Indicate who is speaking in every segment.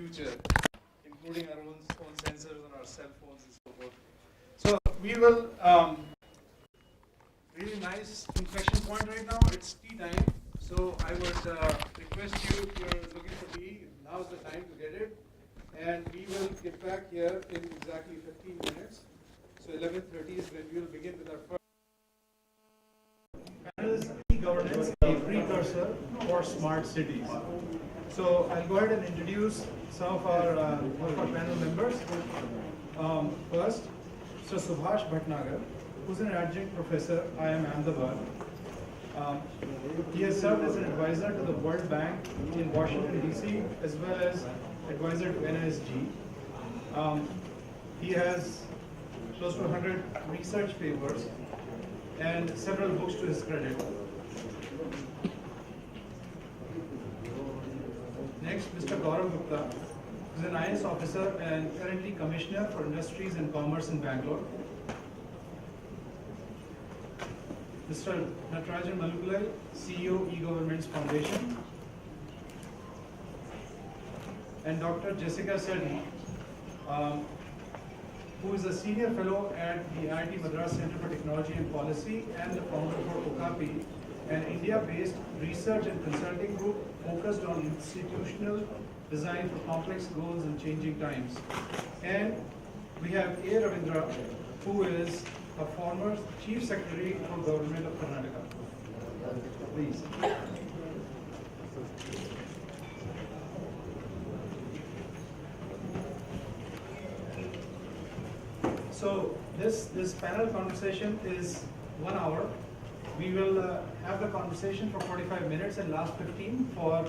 Speaker 1: future, including our own sensors on our cell phones and so forth. So we will, really nice inflection point right now. It's tea time. So I would request you, if you're looking for tea, now's the time to get it. And we will get back here in exactly 15 minutes. So 11:30 is when we will begin with our first. Panel is eGovernance, a precursor for smart cities. So I'll go ahead and introduce some of our panel members. First, Mr. Subhash Bhatnagar, who's an adjunct professor, IIM Ahmedabad. He has served as an advisor to the World Bank in Washington, D.C., as well as advisor to NSG. He has close to 100 research papers and several books to his credit. Next, Mr. Gaurav Gupta is an IAS officer and currently Commissioner for Industries and Commerce in Bangalore. Mr. Natarajan Malupillai, CEO, eGovernance Foundation. And Dr. Jessica Seddy, who is a senior fellow at the IIT Madras Center for Technology and Policy and the founder for Okapi, an India-based research and consulting group focused on institutional design for complex goals and changing times. And we have A. Ravindra, who is a former Chief Secretary for Government of Karnataka. Please. So this panel conversation is 1 hour. We will have the conversation for 45 minutes and last 15 for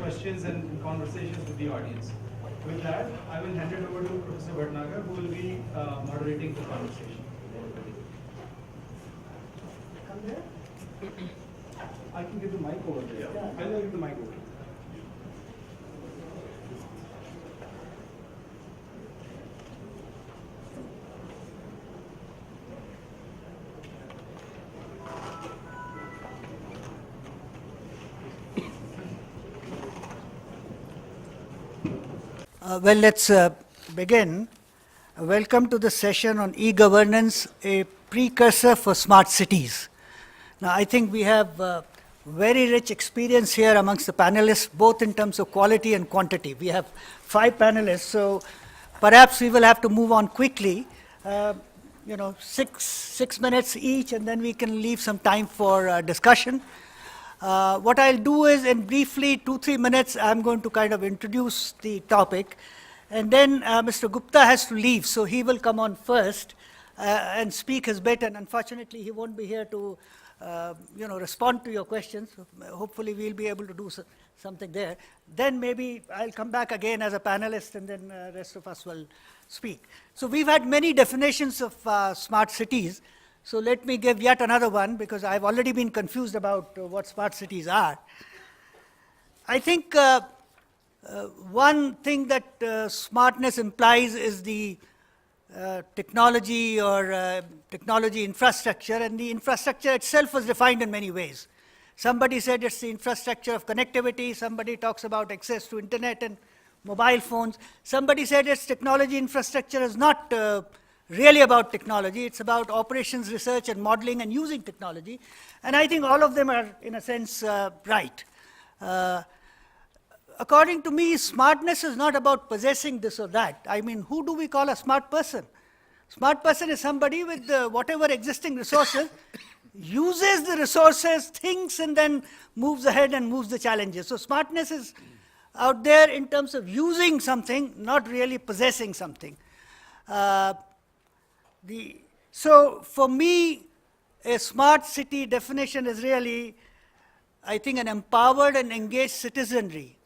Speaker 1: questions and conversations with the audience. With that, I will hand it over to Professor Bhatnagar, who will be moderating the conversation. Come there. I can give the mic over there. Yeah. I'll give the mic over there.
Speaker 2: Well, let's begin. Welcome to the session on e-governance, a precursor for smart cities. Now, I think we have very rich experience here amongst the panelists, both in terms of quality and quantity. We have 5 panelists, so perhaps we will have to move on quickly. 6 minutes each, and then we can leave some time for discussion. What I'll do is, in briefly 2-3 minutes, I'm going to kind of introduce the topic. And then Mr. Gupta has to leave, so he will come on first and speak his bit. And unfortunately, he won't be here to respond to your questions. Hopefully, we'll be able to do something there. Then maybe I'll come back again as a panelist, and then the rest of us will speak. So we've had many definitions of smart cities. So let me give yet another one, because I've already been confused about what smart cities are. I think one thing that smartness implies is the technology or technology infrastructure, and the infrastructure itself was defined in many ways. Somebody said it's the infrastructure of connectivity. Somebody talks about access to internet and mobile phones. Somebody said it's technology infrastructure is not really about technology. It's about operations, research, and modeling and using technology. And I think all of them are, in a sense, right. According to me, smartness is not about possessing this or that. I mean, who do we call a smart person? Smart person is somebody with whatever existing resources, uses the resources, thinks, and then moves ahead and moves the challenges. So smartness is out there in terms of using something, not really possessing something. So for me, a smart city definition is really, I think, an empowered and engaged citizenry,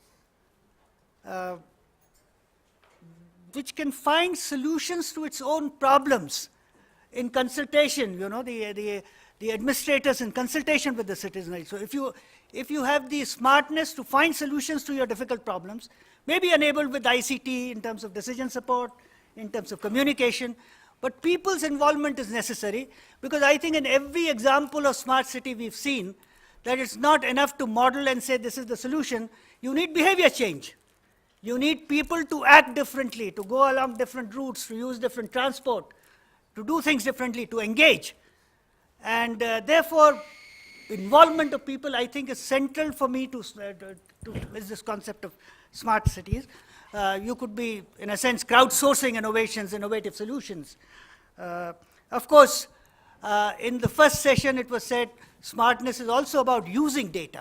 Speaker 2: which can find solutions to its own problems in consultation, the administrators in consultation with the citizenry. So if you have the smartness to find solutions to your difficult problems, maybe enabled with ICT in terms of decision support, in terms of communication, but people's involvement is necessary, because I think in every example of smart city we've seen that it's not enough to model and say this is the solution. You need behavior change. You need people to act differently, to go along different routes, to use different transport, to do things differently, to engage. And therefore, involvement of people, I think, is central for me to is this concept of smart cities. You could be, in a sense, crowdsourcing innovations, innovative solutions. Of course, in the first session, it was said smartness is also about using data,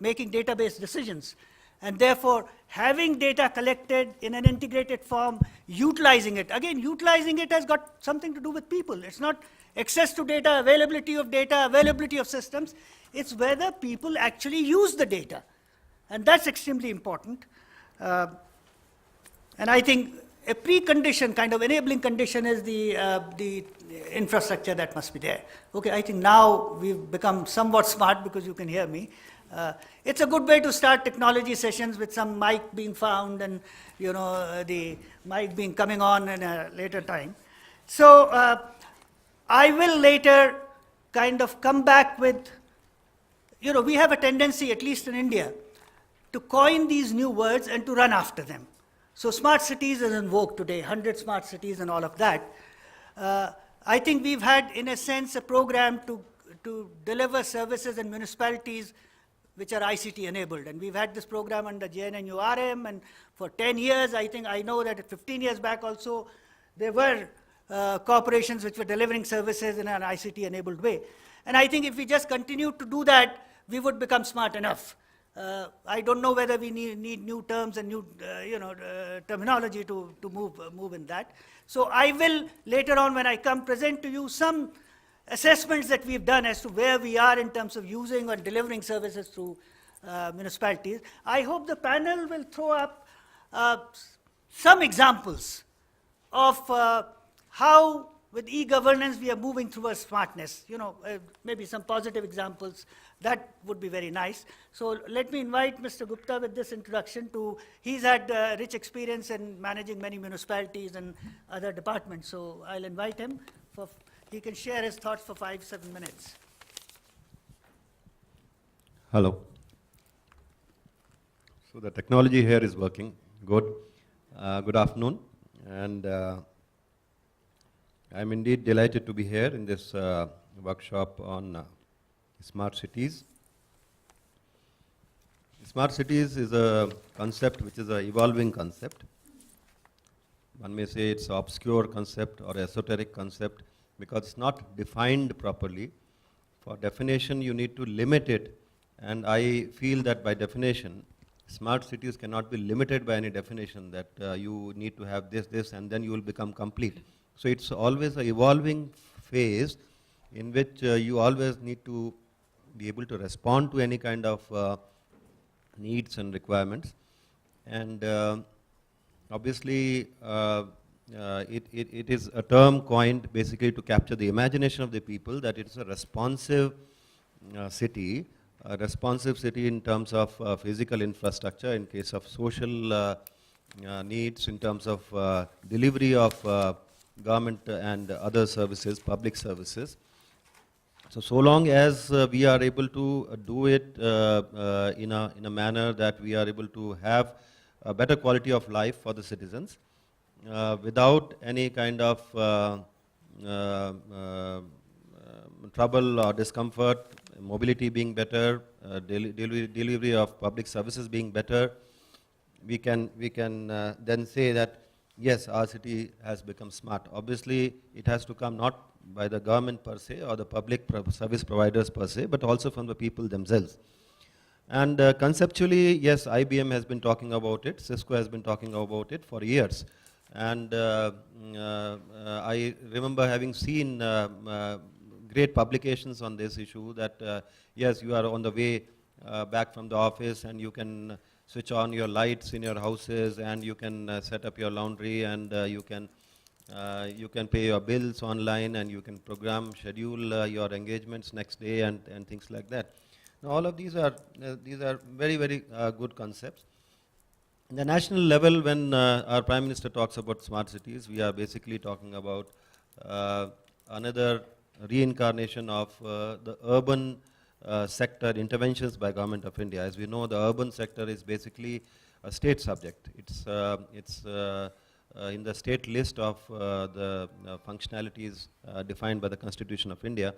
Speaker 2: making database decisions, and therefore having data collected in an integrated form, utilizing it. Again, utilizing it has got something to do with people. It's not access to data, availability of systems. It's whether people actually use the data. And that's extremely important. And I think a precondition, kind of enabling condition, is the infrastructure that must be there. Okay, I think now we've become somewhat smart because you can hear me. It's a good way to start technology sessions with some mic being found and the mic being coming on in a later time. So I will later kind of come back with, we have a tendency, at least in India, to coin these new words and to run after them. So smart cities is in vogue today, 100 smart cities and all of that. I think we've had, in a sense, a program to deliver services in municipalities which are ICT enabled. And we've had this program under JNNURM, and for 10 years, I know that 15 years back also, there were corporations which were delivering services in an ICT enabled way. And I think if we just continue to do that, we would become smart enough. I don't know whether we need new terms and new terminology to move in that. So I will, later on when I come, present to you some assessments that we've done as to where we are in terms of using or delivering services through municipalities. I hope the panel will throw up some examples of how, with eGovernance, we are moving towards smartness. Maybe some positive examples. That would be very nice. So let me invite Mr. Gupta with this introduction he's had rich experience in managing many municipalities and other departments. So I'll invite him. He can share his thoughts for 5-7 minutes.
Speaker 3: Hello. So the technology here is working. Good. Good afternoon. And I'm indeed delighted to be here in this workshop on smart cities. Smart cities is a concept which is an evolving concept. One may say it's an obscure concept or esoteric concept because it's not defined properly. For definition, you need to limit it. And I feel that by definition, smart cities cannot be limited by any definition that you need to have this, and then you will become complete. So it's always an evolving phase in which you always need to be able to respond to any kind of needs and requirements. And obviously, it is a term coined basically to capture the imagination of the people that it's a responsive city, in terms of physical infrastructure, in case of social needs, in terms of delivery of government and other services, public services. So long as we are able to do it in a manner that we are able to have a better quality of life for the citizens, without any kind of trouble or discomfort, mobility being better, delivery of public services being better, we can then say that yes, our city has become smart. Obviously, it has to come not by the government per se or the public service providers per se, but also from the people themselves. And conceptually, yes, IBM has been talking about it, Cisco has been talking about it for years. And I remember having seen great publications on this issue that, yes, you are on the way back from the office and you can switch on your lights in your houses and you can set up your laundry and you can pay your bills online and you can program, schedule your engagements next day and things like that. Now, all of these are very, very good concepts. In the national level, when our Prime Minister talks about smart cities, we are basically talking about another reincarnation of the urban sector interventions by Government of India. As we know, the urban sector is basically a state subject. It's in the state list of the functionalities defined by the Constitution of India.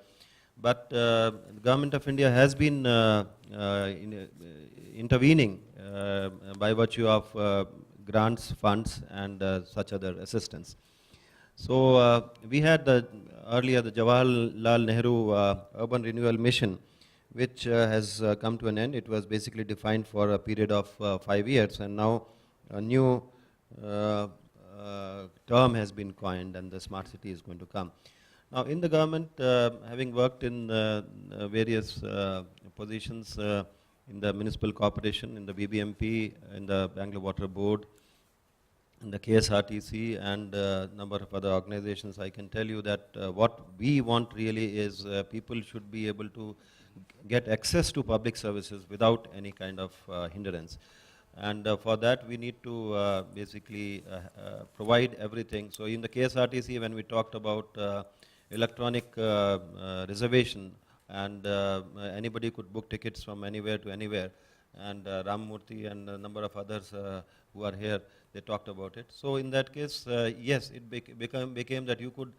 Speaker 3: But the Government of India has been intervening by virtue of grants, funds, and such other assistance. So we had earlier the Jawaharlal Nehru Urban Renewal Mission, which has come to an end. It was basically defined for a period of 5 years, and now a new term has been coined, and the smart city is going to come. Now, in the government, having worked in various positions in the municipal corporation, in the BBMP, in the Bangalore Water Board, in the KSRTC, and a number of other organizations, I can tell you that what we want really is people should be able to get access to public services without any kind of hindrance. And for that, we need to basically provide everything. So in the KSRTC, when we talked about electronic reservation, and anybody could book tickets from anywhere to anywhere, and Ram Murthy and a number of others who are here, they talked about it. So in that case, yes, it became that you could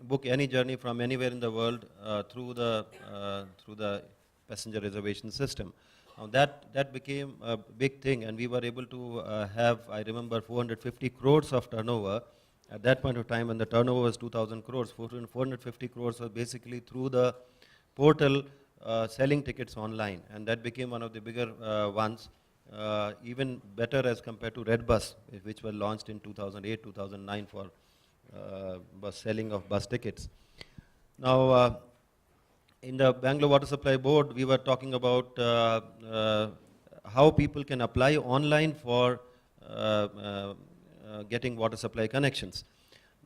Speaker 3: book any journey from anywhere in the world through the passenger reservation system. Now that became a big thing, and we were able to have, I remember, 450 crores of turnover at that point of time, when the turnover was 2,000 crores. 450 crores was basically through the portal selling tickets online, and that became one of the bigger ones, even better as compared to Red Bus, which was launched in 2008, 2009 for bus selling of bus tickets. Now, in the Bangalore Water Supply Board, we were talking about how people can apply online for getting water supply connections.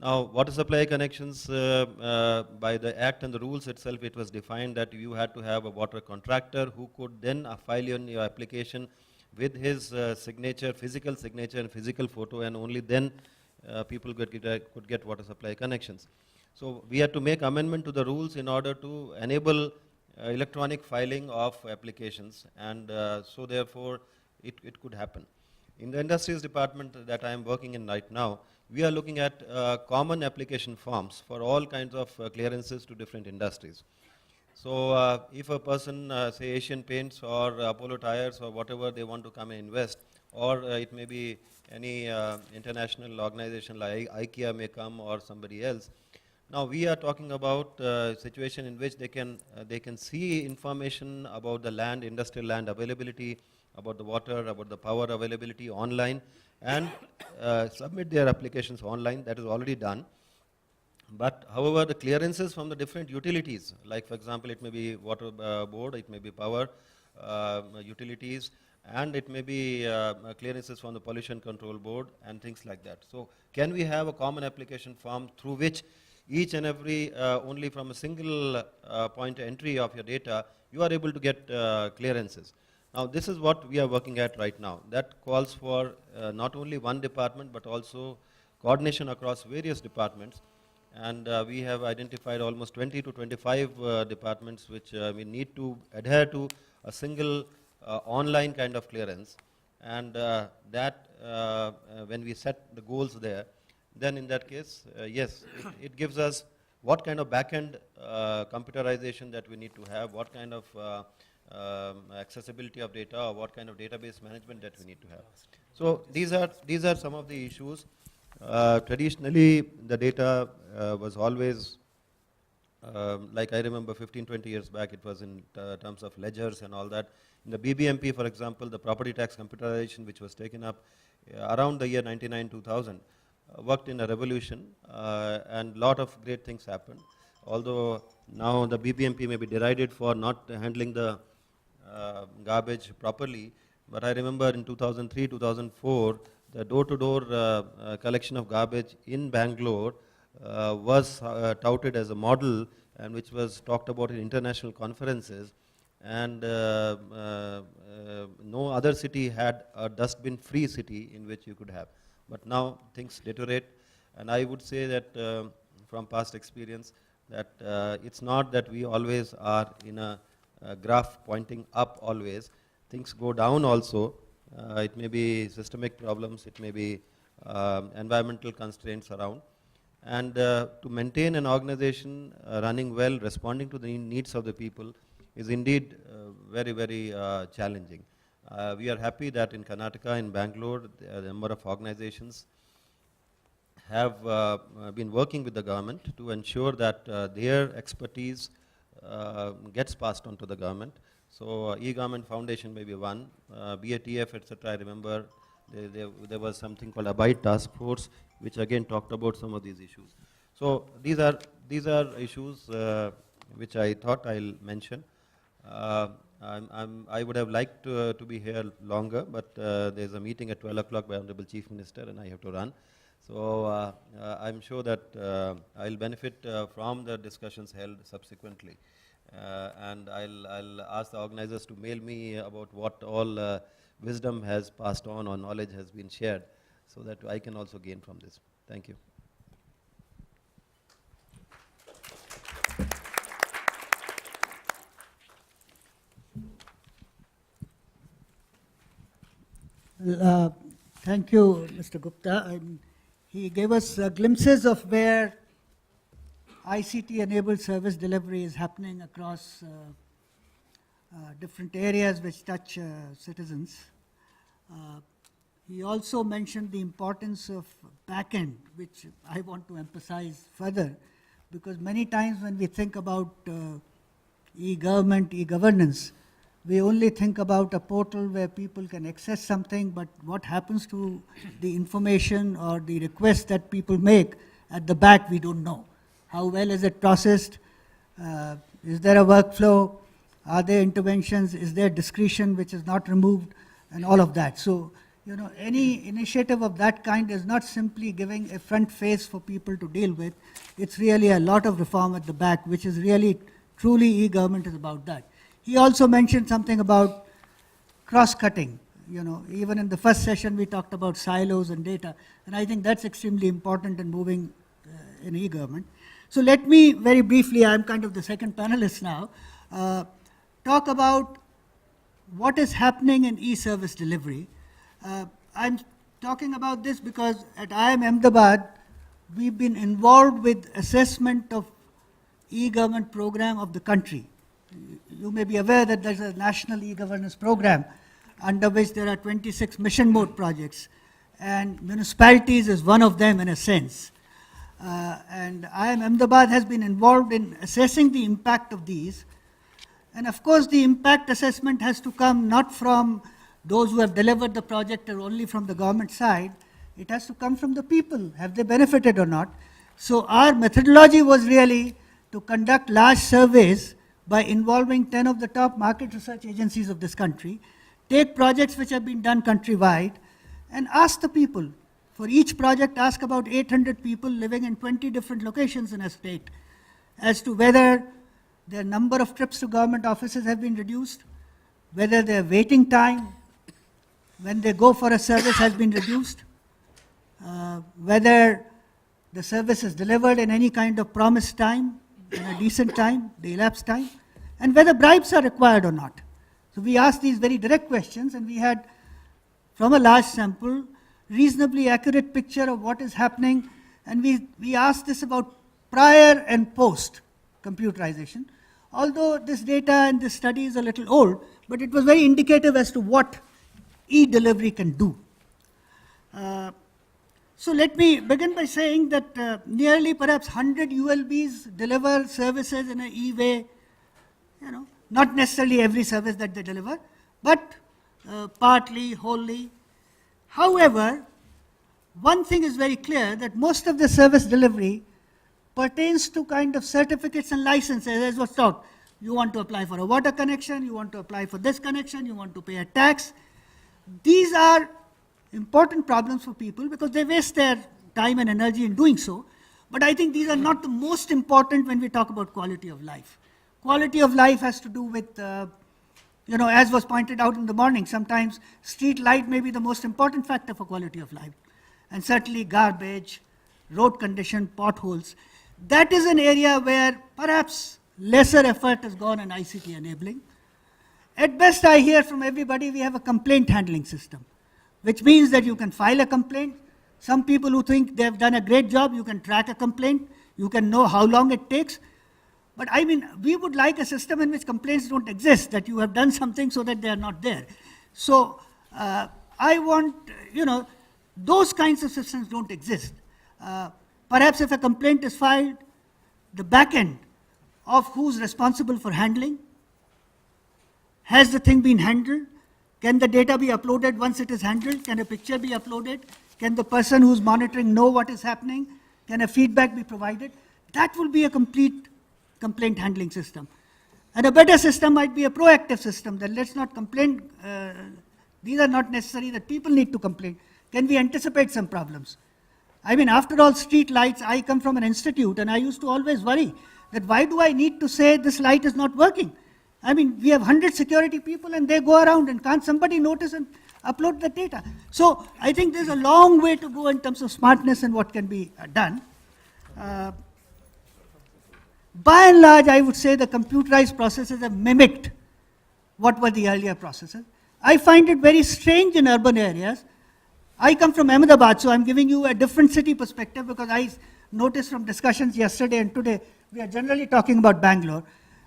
Speaker 3: Now, water supply connections, by the Act and the rules itself, it was defined that you had to have a water contractor who could then file your application with his signature, physical signature and physical photo, and only then people could get water supply connections. So we had to make amendment to the rules in order to enable electronic filing of applications, and so therefore it could happen. In the industries department that I am working in right now, we are looking at common application forms for all kinds of clearances to different industries. So if a person, say Asian Paints or Apollo Tires or whatever, they want to come and invest, or it may be any international organization like IKEA may come, or somebody else. Now we are talking about a situation in which they can see information about the land, industrial land availability, about the water, about the power availability online, and submit their applications online. That is already done. But however, the clearances from the different utilities, like for example, it may be water board, it may be power utilities, and it may be clearances from the pollution control board and things like that. So can we have a common application form through which each and every, only from a single point entry of your data, you are able to get clearances. Now this is what we are working at right now. That calls for not only one department, but also coordination across various departments. And we have identified almost 20 to 25 departments which we need to adhere to a single online kind of clearance. And that when we set the goals there, then in that case, yes, it gives us what kind of back-end computerization that we need to have, what kind of accessibility of data, or what kind of database management that we need to have. So these are some of the issues. Traditionally, the data was always, like I remember 15, 20 years back, it was in terms of ledgers and all that. In the BBMP, for example, the property tax computerization, which was taken up around the year 99, 2000, worked in a revolution, and a lot of great things happened. Although now the BBMP may be derided for not handling the garbage properly, but I remember in 2003, 2004, the door-to-door collection of garbage in Bangalore was touted as a model, and which was talked about in international conferences, and no other city had a dustbin-free city in which you could have. But now things deteriorate, and I would say that from past experience, that it's not that we always are in a graph pointing up always. Things go down also, It may be systemic problems, it may be environmental constraints around. And to maintain an organization running well, responding to the needs of the people is indeed very, very challenging. We are happy that in Karnataka, in Bangalore, the number of organizations have been working with the government to ensure that their expertise gets passed on to the government. So eGovernment Foundation may be one, BATF, etc. I remember there was something called Abide Task Force, which again talked about some of these issues. So these are issues which I thought I'll mention. I would have liked to be here longer, but there's a meeting at 12 o'clock by Honorable Chief Minister and I have to run. So I'm sure that I'll benefit from the discussions held subsequently. And I'll ask the organizers to mail me about what all wisdom has passed on or knowledge has been shared so that I can also gain from this. Thank you.
Speaker 2: Thank you, Mr. Gupta. And he gave us glimpses of where ICT-enabled service delivery is happening across different areas which touch citizens. He also mentioned the importance of back-end, which I want to emphasize further, because many times when we think about e-government, e-governance, we only think about a portal where people can access something, but what happens to the information or the requests that people make at the back, we don't know. How well is it processed? Is there a workflow? Are there interventions? Is there discretion which is not removed? And all of that. So, you know, any initiative of that kind is not simply giving a front face for people to deal with. It's really a lot of reform at the back, which is really, truly e-government is about that. He also mentioned something about cross-cutting. You know, even in the first session, we talked about silos and data, and I think that's extremely important in moving in e-government. So let me very briefly, I'm kind of the second panelist now, talk about what is happening in e-service delivery. I'm talking about this because at IIM Ahmedabad, we've been involved with assessment of e-government program of the country. You may be aware that there's a national e-governance program under which there are 26 mission mode projects, and municipalities is one of them in a sense. And IIM Ahmedabad has been involved in assessing the impact of these. And of course, the impact assessment has to come not from those who have delivered the project or only from the government side. It has to come from the people. Have they benefited or not? So our methodology was really to conduct large surveys by involving 10 of the top market research agencies of this country, take projects which have been done countrywide, and ask the people. For each project, ask about 800 people living in 20 different locations in a state as to whether their number of trips to government offices have been reduced, whether their waiting time when they go for a service has been reduced, whether the service is delivered in any kind of promised time, in a decent time, the elapsed time, and whether bribes are required or not. So we asked these very direct questions, and we had, from a large sample, reasonably accurate picture of what is happening, and we asked this about prior and post computerization. Although this data and this study is a little old, but it was very indicative as to what e-delivery can do. So let me begin by saying that nearly perhaps 100 ULBs deliver services in an e-way, you know, not necessarily every service that they deliver, but partly, wholly. However, one thing is very clear, that most of the service delivery pertains to kind of certificates and licenses, as was taught. You want to apply for a water connection, you want to apply for this connection, you want to pay a tax. These are important problems for people because they waste their time and energy in doing so. But I think these are not the most important when we talk about quality of life. Quality of life has to do with, you know, as was pointed out in the morning, sometimes street light may be the most important factor for quality of life. And certainly garbage, road condition, potholes. That is an area where perhaps lesser effort has gone on ICT enabling. At best, I hear from everybody we have a complaint handling system. which means that you can file a complaint. Some people who think they have done a great job, you can track a complaint, you can know how long it takes. But I mean, we would like a system in which complaints don't exist, that you have done something so that they are not there. So I want, those kinds of systems don't exist. Perhaps if a complaint is filed, the back end of who's responsible for handling, has the thing been handled? Can the data be uploaded once it is handled? Can a picture be uploaded? Can the person who's monitoring know what is happening? Can a feedback be provided? That will be a complete complaint handling system. And a better system might be a proactive system, that let's not complain. These are not necessary that people need to complain. Can we anticipate some problems? I mean, after all, street lights, I come from an institute, and I used to always worry that why do I need to say this light is not working? I mean, we have 100 security people, and they go around, and can't somebody notice and upload the data? So I think there's a long way to go in terms of smartness and what can be done. By and large, I would say the computerized processes have mimicked what were the earlier processes. I find it very strange in urban areas. I come from Ahmedabad, so I'm giving you a different city perspective, because I noticed from discussions yesterday and today, we are generally talking about Bangalore.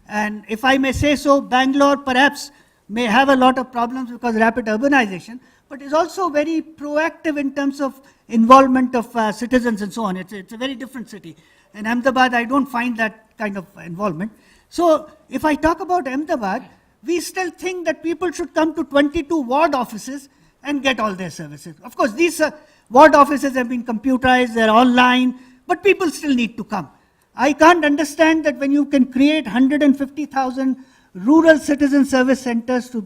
Speaker 2: And if I may say so, Bangalore perhaps may have a lot of problems because rapid urbanization, but is also very proactive in terms of involvement of citizens and so on. It's a very different city. In Ahmedabad, I don't find that kind of involvement. So if I talk about Ahmedabad, we still think that people should come to 22 ward offices and get all their services. Of course, these ward offices have been computerized, they're online, but people still need to come. I can't understand that when you can create 150,000 rural citizen service centers to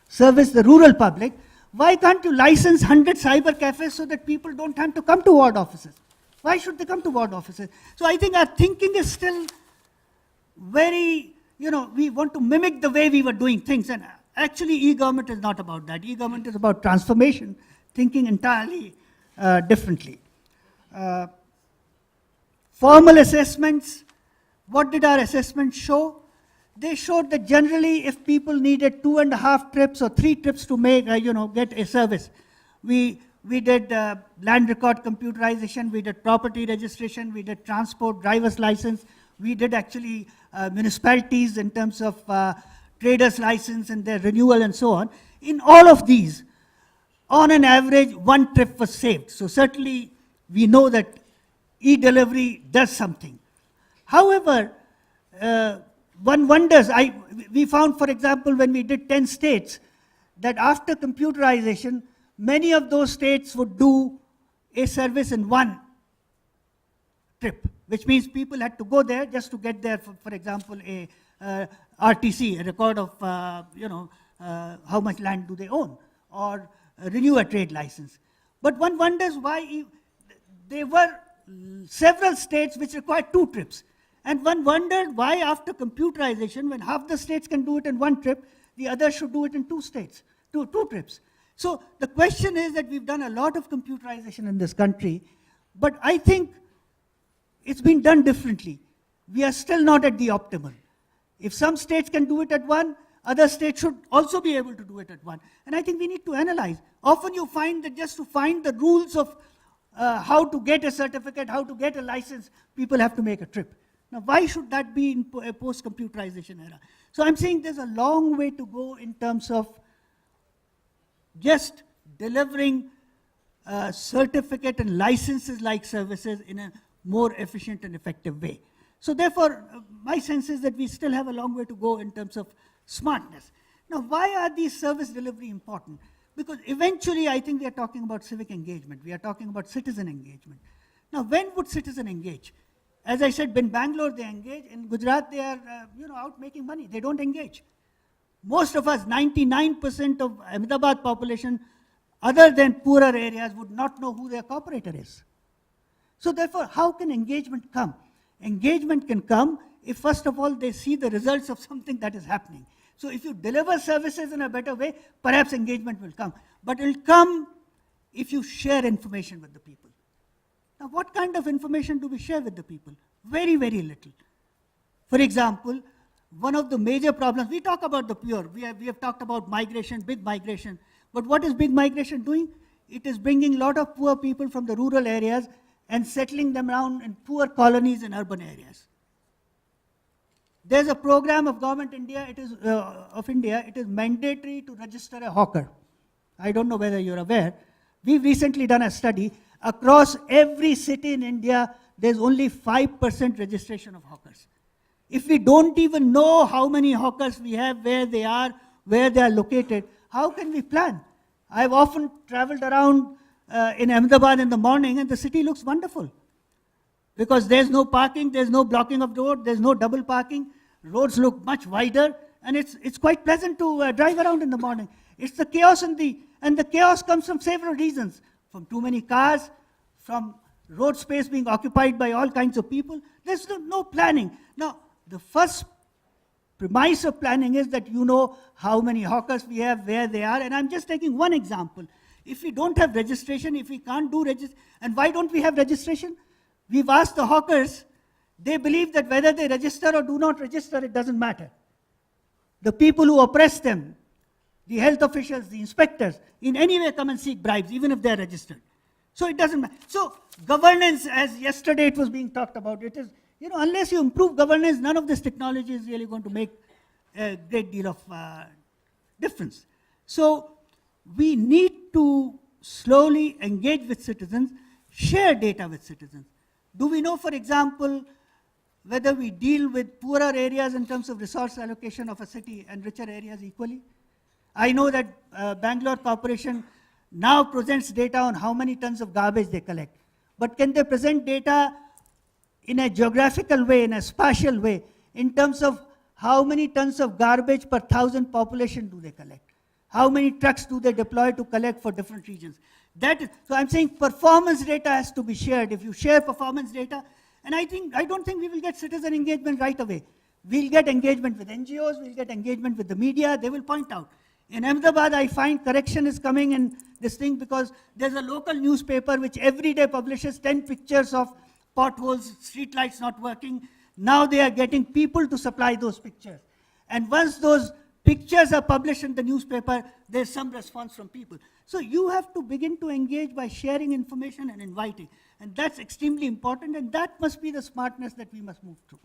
Speaker 2: service the rural public, why can't you license 100 cyber cafes so that people don't have to come to ward offices? Why should they come to ward offices? So I think our thinking is still very, we want to mimic the way we were doing things. And actually, e-government is not about that. E-government is about transformation, thinking entirely differently. Formal assessments, what did our assessments show? They showed that generally if people needed 2.5 trips or 3 trips to make, get a service, we did land record computerization, we did property registration, we did transport, driver's license, we did actually municipalities in terms of trader's license and their renewal and so on. In all of these, on an average, 1 trip was saved. So certainly we know that e-delivery does something. However, one wonders, we found, for example, when we did 10 states, that after computerization, many of those states would do a service in 1 trip, which means people had to go there just to get there, for example, a RTC, a record of how much land do they own, or renew a trade license. But one wonders why there were several states which required 2 trips. And one wondered why after computerization, when half the states can do it in 1 trip, the others should do it in 2 states, two trips. So the question is that we've done a lot of computerization in this country, but I think it's been done differently. We are still not at the optimal. If some states can do it at 1, other states should also be able to do it at 1. And I think we need to analyze. Often you find that just to find the rules of how to get a certificate, how to get a license, people have to make a trip. Now, why should that be in a post-computerization era? So I'm saying there's a long way to go in terms of just delivering certificate and licenses-like services in a more efficient and effective way. So therefore, my sense is that we still have a long way to go in terms of smartness. Now, why are these service delivery important? Because eventually, I think we are talking about civic engagement. We are talking about citizen engagement. Now, when would citizen engage? As I said, in Bangalore, they engage. In Gujarat, they are out making money. They don't engage. Most of us, 99% of Ahmedabad population, other than poorer areas, would not know who their cooperator is. So therefore, how can engagement come? Engagement can come if, first of all, they see the results of something that is happening. So if you deliver services in a better way, perhaps engagement will come. But it will come if you share information with the people. Now, what kind of information do we share with the people? Very, very little. For example, one of the major problems, we talk about the pure, we have talked about migration, big migration, but what is big migration doing? it is bringing a lot of poor people from the rural areas and settling them around in poor colonies in urban areas. There's a program of government India, of India, it is mandatory to register a hawker. I don't know whether you're aware. We've recently done a study. Across every city in India, there's only 5% registration of hawkers. If we don't even know how many hawkers we have, where they are located, how can we plan? I've often traveled around in Ahmedabad in the morning, and the city looks wonderful. Because there's no parking, there's no blocking of road, there's no double parking, roads look much wider, and it's quite pleasant to drive around in the morning. It's the chaos and the chaos comes from several reasons. From too many cars, from road space being occupied by all kinds of people. There's no planning. Now, the first premise of planning is that you know how many hawkers we have, where they are, and I'm just taking one example. If we don't have registration, if we can't do registration, and why don't we have registration? We've asked the hawkers, they believe that whether they register or do not register, it doesn't matter. The people who oppress them, the health officials, the inspectors, in any way come and seek bribes, even if they're registered. So it doesn't matter. So governance, as yesterday it was being talked about, it is, unless you improve governance, none of this technology is really going to make a great deal of difference. So we need to slowly engage with citizens, share data with citizens. Do we know, for example, whether we deal with poorer areas in terms of resource allocation of a city and richer areas equally? I know that Bangalore Corporation now presents data on how many tons of garbage they collect. But can they present data in a geographical way, in a spatial way, in terms of how many tons of garbage per 1,000 population do they collect? How many trucks do they deploy to collect for different regions? So I'm saying performance data has to be shared. If you share performance data, and I don't think we will get citizen engagement right away. We'll get engagement with NGOs, we'll get engagement with the media, they will point out. In Ahmedabad, I find correction is coming in this thing because there's a local newspaper which every day publishes 10 pictures of potholes, street lights not working. Now they are getting people to supply those pictures. And once those pictures are published in the newspaper, there's some response from people. So you have to begin to engage by sharing information and inviting. And that's extremely important, and that must be the smartness that we must move through.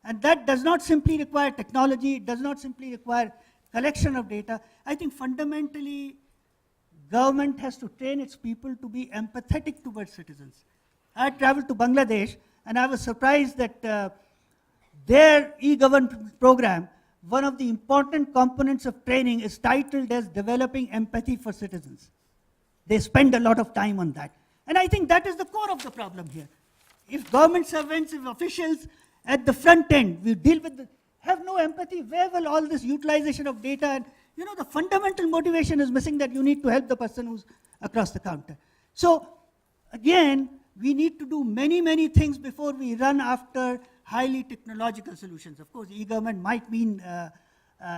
Speaker 2: And that does not simply require technology, it does not simply require collection of data. I think fundamentally, government has to train its people to be empathetic towards citizens. I traveled to Bangladesh, and I was surprised that their eGovernance program, one of the important components of training is titled as Developing Empathy for Citizens. They spend a lot of time on that. And I think that is the core of the problem here. If government servants, if officials at the front end, we deal with have no empathy, where will all this utilization of data and, the fundamental motivation is missing that you need to help the person who's across the counter. So, again, we need to do many, many things before we run after highly technological solutions. Of course, e-government might mean,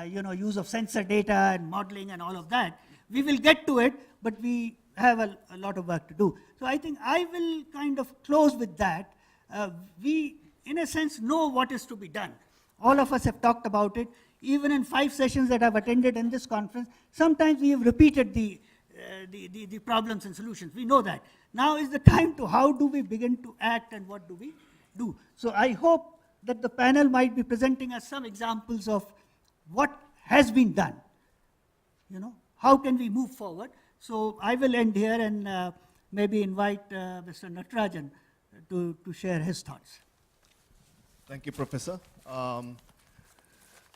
Speaker 2: use of sensor data and modeling and all of that. We will get to it, but we have a lot of work to do. So I think I will kind of close with that. We, in a sense, know what is to be done. All of us have talked about it. Even in 5 sessions that I've attended in this conference, sometimes we have repeated the problems and solutions. We know that. Now is the time to how do we begin to act and what do we do. So I hope that the panel might be presenting us some examples of what has been done. How can we move forward? So I will end here and maybe invite Mr. Natarajan to share his thoughts.
Speaker 4: Thank you, Professor.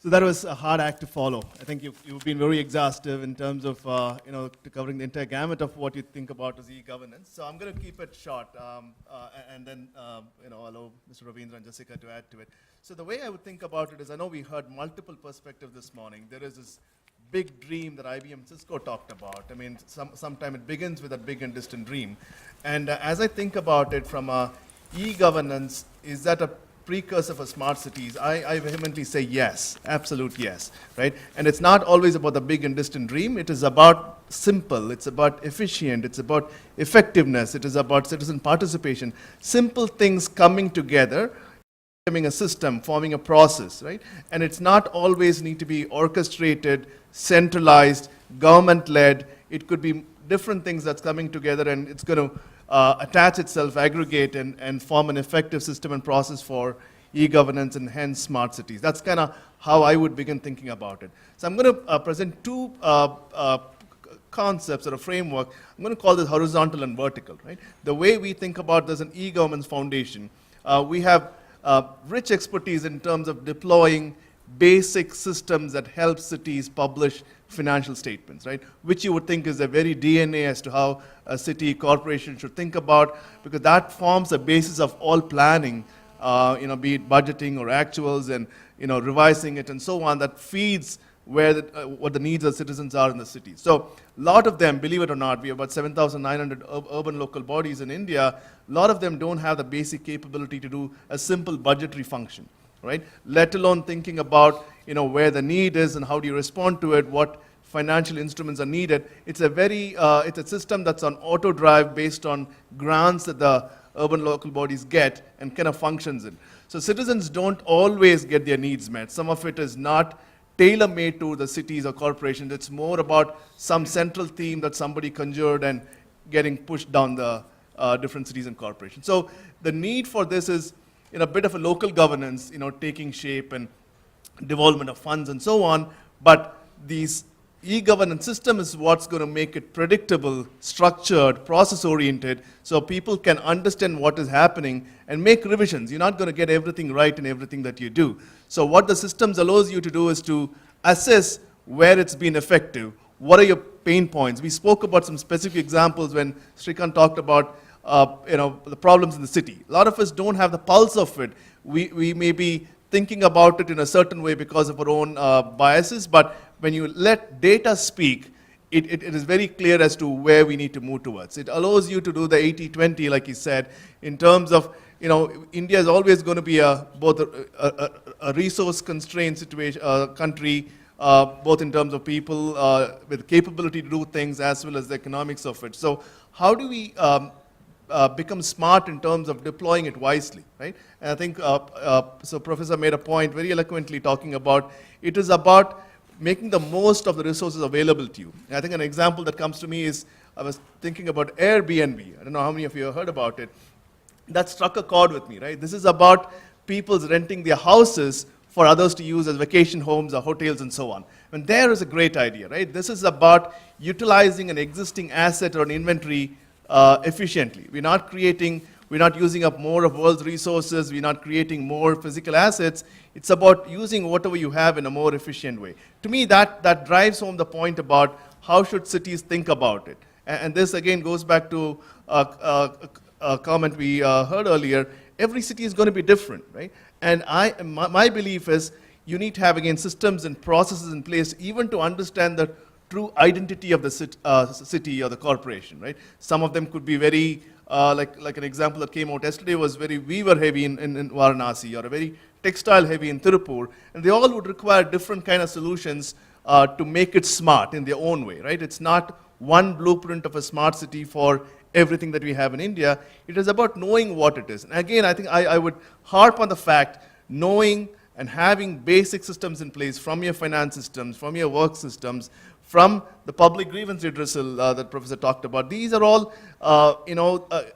Speaker 4: So that was a hard act to follow. I think you've been very exhaustive in terms of covering the entire gamut of what you think about as e-governance. So I'm going to keep it short and then allow Mr. Ravindra and Jessica to add to it. So the way I would think about it is, I know we heard multiple perspectives this morning. There is this big dream that IBM Cisco talked about. I mean, sometime it begins with a big and distant dream. And as I think about it from a e-governance, is that a precursor for smart cities? I vehemently say yes, absolute yes, right? And it's not always about the big and distant dream. It is about simple, it's about efficient, it's about effectiveness, it is about citizen participation. Simple things coming together, forming a system, forming a process, right? And it's not always need to be orchestrated, centralized, government-led. It could be different things that's coming together, and it's going to attach itself, aggregate, and form an effective system and process for e-governance and hence smart cities. That's kind of how I would begin thinking about it. So I'm going to present two concepts or a framework. I'm going to call this horizontal and vertical, right? The way we think about this in e-governance foundation, we have rich expertise in terms of deploying basic systems that help cities publish financial statements, right? Which you would think is the very DNA as to how a city corporation should think about, because that forms the basis of all planning, be it budgeting or actuals, and revising it and so on, that feeds where what the needs of citizens are in the city. So a lot of them, believe it or not, we have about 7,900 urban local bodies in India. A lot of them don't have the basic capability to do a simple budgetary function, right? Let alone thinking about where the need is and how do you respond to it, what financial instruments are needed. It's a very it's a system that's on auto drive based on grants that the urban local bodies get and kind of functions in. So citizens don't always get their needs met. Some of it is not tailor-made to the cities or corporations. It's more about some central theme that somebody conjured and getting pushed down the different cities and corporations. So the need for this is a bit of a local governance, taking shape, and development of funds and so on. But these e-governance system is what's going to make it predictable, structured, process-oriented, so people can understand what is happening and make revisions. You're not going to get everything right in everything that you do. So what the systems allows you to do is to assess where it's been effective. What are your pain points? We spoke about some specific examples when Srikant talked about the problems in the city. A lot of us don't have the pulse of it. We may be thinking about it in a certain way because of our own biases, but when you let data speak, it is very clear as to where we need to move towards. It allows you to do the 80-20, like he said, in terms of, India is always going to be both a resource-constrained situation, country, both in terms of people with capability to do things as well as the economics of it. So how do we become smart in terms of deploying it wisely, right? And I think, so Professor made a point very eloquently talking about, it is about making the most of the resources available to you. And I think an example that comes to me is, I was thinking about Airbnb. I don't know how many of you have heard about it. That struck a chord with me, right? This is about people's renting their houses for others to use as vacation homes or hotels and so on. And there is a great idea, right? This is about utilizing an existing asset or an inventory efficiently. We're not using up more of world's resources, we're not creating more physical assets. It's about using whatever you have in a more efficient way. To me, that drives home the point about how should cities think about it. And this again goes back to a comment we heard earlier. Every city is going to be different, right? And my belief is you need to have, again, systems and processes in place even to understand the true identity of the city or the corporation, right? Some of them could be very, like an example that came out yesterday was very weaver heavy in Varanasi, or a very textile heavy in Tirupur, and they all would require different kind of solutions to make it smart in their own way, right? It's not one blueprint of a smart city for everything that we have in India. It is about knowing what it is. And again, I think I would harp on the fact, knowing and having basic systems in place from your finance systems, from your work systems, from the public grievance redressal that Professor talked about. These are all,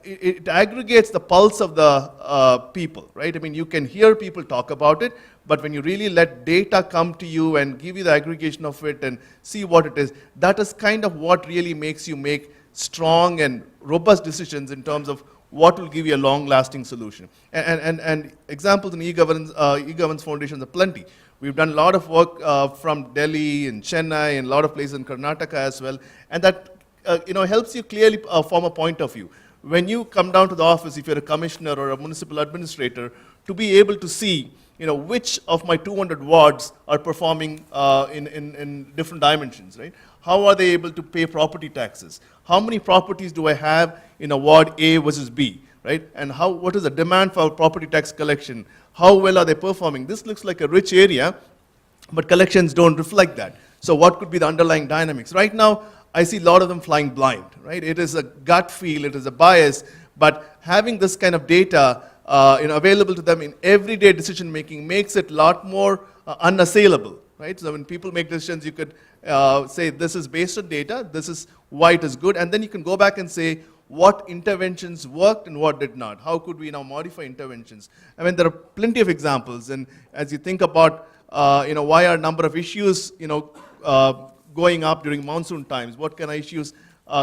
Speaker 4: it aggregates the pulse of the people, right? I mean, you can hear people talk about it, but when you really let data come to you and give you the aggregation of it and see what it is, that is kind of what really makes you make strong and robust decisions in terms of what will give you a long-lasting solution. And examples in eGovernance foundations are plenty. We've done a lot of work from Delhi and Chennai and a lot of places in Karnataka as well, and that helps you clearly form a point of view. When you come down to the office, if you're a commissioner or a municipal administrator, to be able to see which of my 200 wards are performing in different dimensions, right? How are they able to pay property taxes? How many properties do I have in a ward A versus B, right? And what is the demand for property tax collection? How well are they performing? This looks like a rich area, but collections don't reflect that. So what could be the underlying dynamics? Right now, I see a lot of them flying blind, right? It is a gut feel, it is a bias, but having this kind of data available to them in everyday decision making makes it a lot more unassailable, right? So when people make decisions, you could say this is based on data, this is why it is good, and then you can go back and say what interventions worked and what did not. How could we now modify interventions? I mean, there are plenty of examples, and as you think about why are a number of issues going up during monsoon times, what kind of issues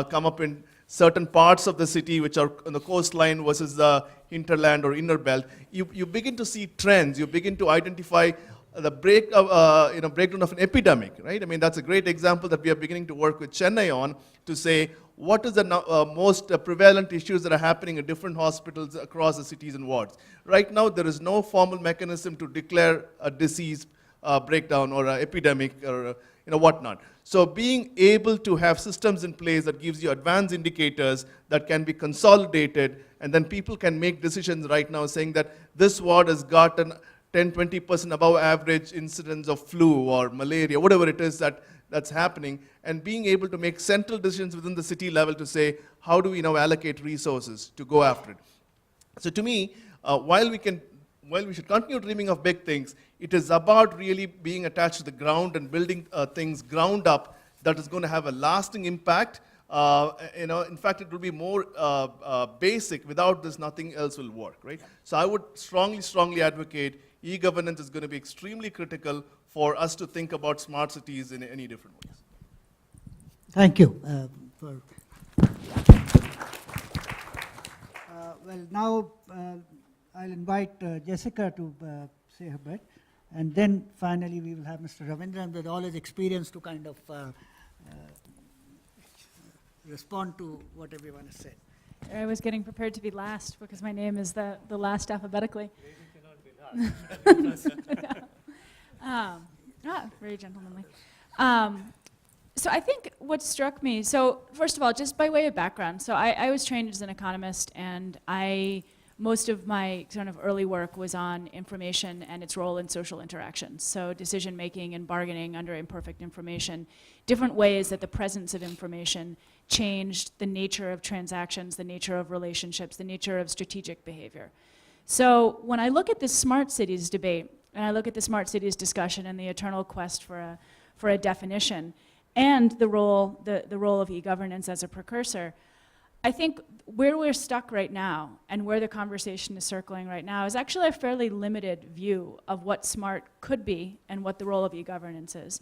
Speaker 4: come up in certain parts of the city which are on the coastline versus the hinterland or inner belt, you begin to see trends, you begin to identify the breakdown of an epidemic, right? I mean, that's a great example that we are beginning to work with Chennai on to say, what is the most prevalent issues that are happening in different hospitals across the cities and wards? Right now, there is no formal mechanism to declare a disease breakdown or an epidemic or whatnot. So being able to have systems in place that gives you advanced indicators that can be consolidated, and then people can make decisions right now saying that this ward has gotten 10-20% above average incidence of flu or malaria, whatever it is that's happening, and being able to make central decisions within the city level to say, how do we now allocate resources to go after it? So to me, while we should continue dreaming of big things, it is about really being attached to the ground and building things ground up that is going to have a lasting impact. In fact, it will be more basic. Without this, nothing else will work, right? So I would strongly advocate e-governance is going to be extremely critical for us to think about smart cities in any different ways.
Speaker 2: Thank you. Well, now I'll invite Jessica to say her bit, and then finally we will have Mr. Ravindran with all his experience to kind of respond to what everyone has said.
Speaker 5: I was getting prepared to be last because my name is the last alphabetically. Very gentlemanly. So I think what struck me, so first of all, just by way of background, so I was trained as an economist, and most of my sort of early work was on information and its role in social interactions. So decision making and bargaining under imperfect information, different ways that the presence of information changed the nature of transactions, the nature of relationships, the nature of strategic behavior. So when I look at this smart cities debate, and I look at the smart cities discussion and the eternal quest for a definition, and the role of e-governance as a precursor, I think where we're stuck right now and where the conversation is circling right now is actually a fairly limited view of what smart could be and what the role of e-governance is.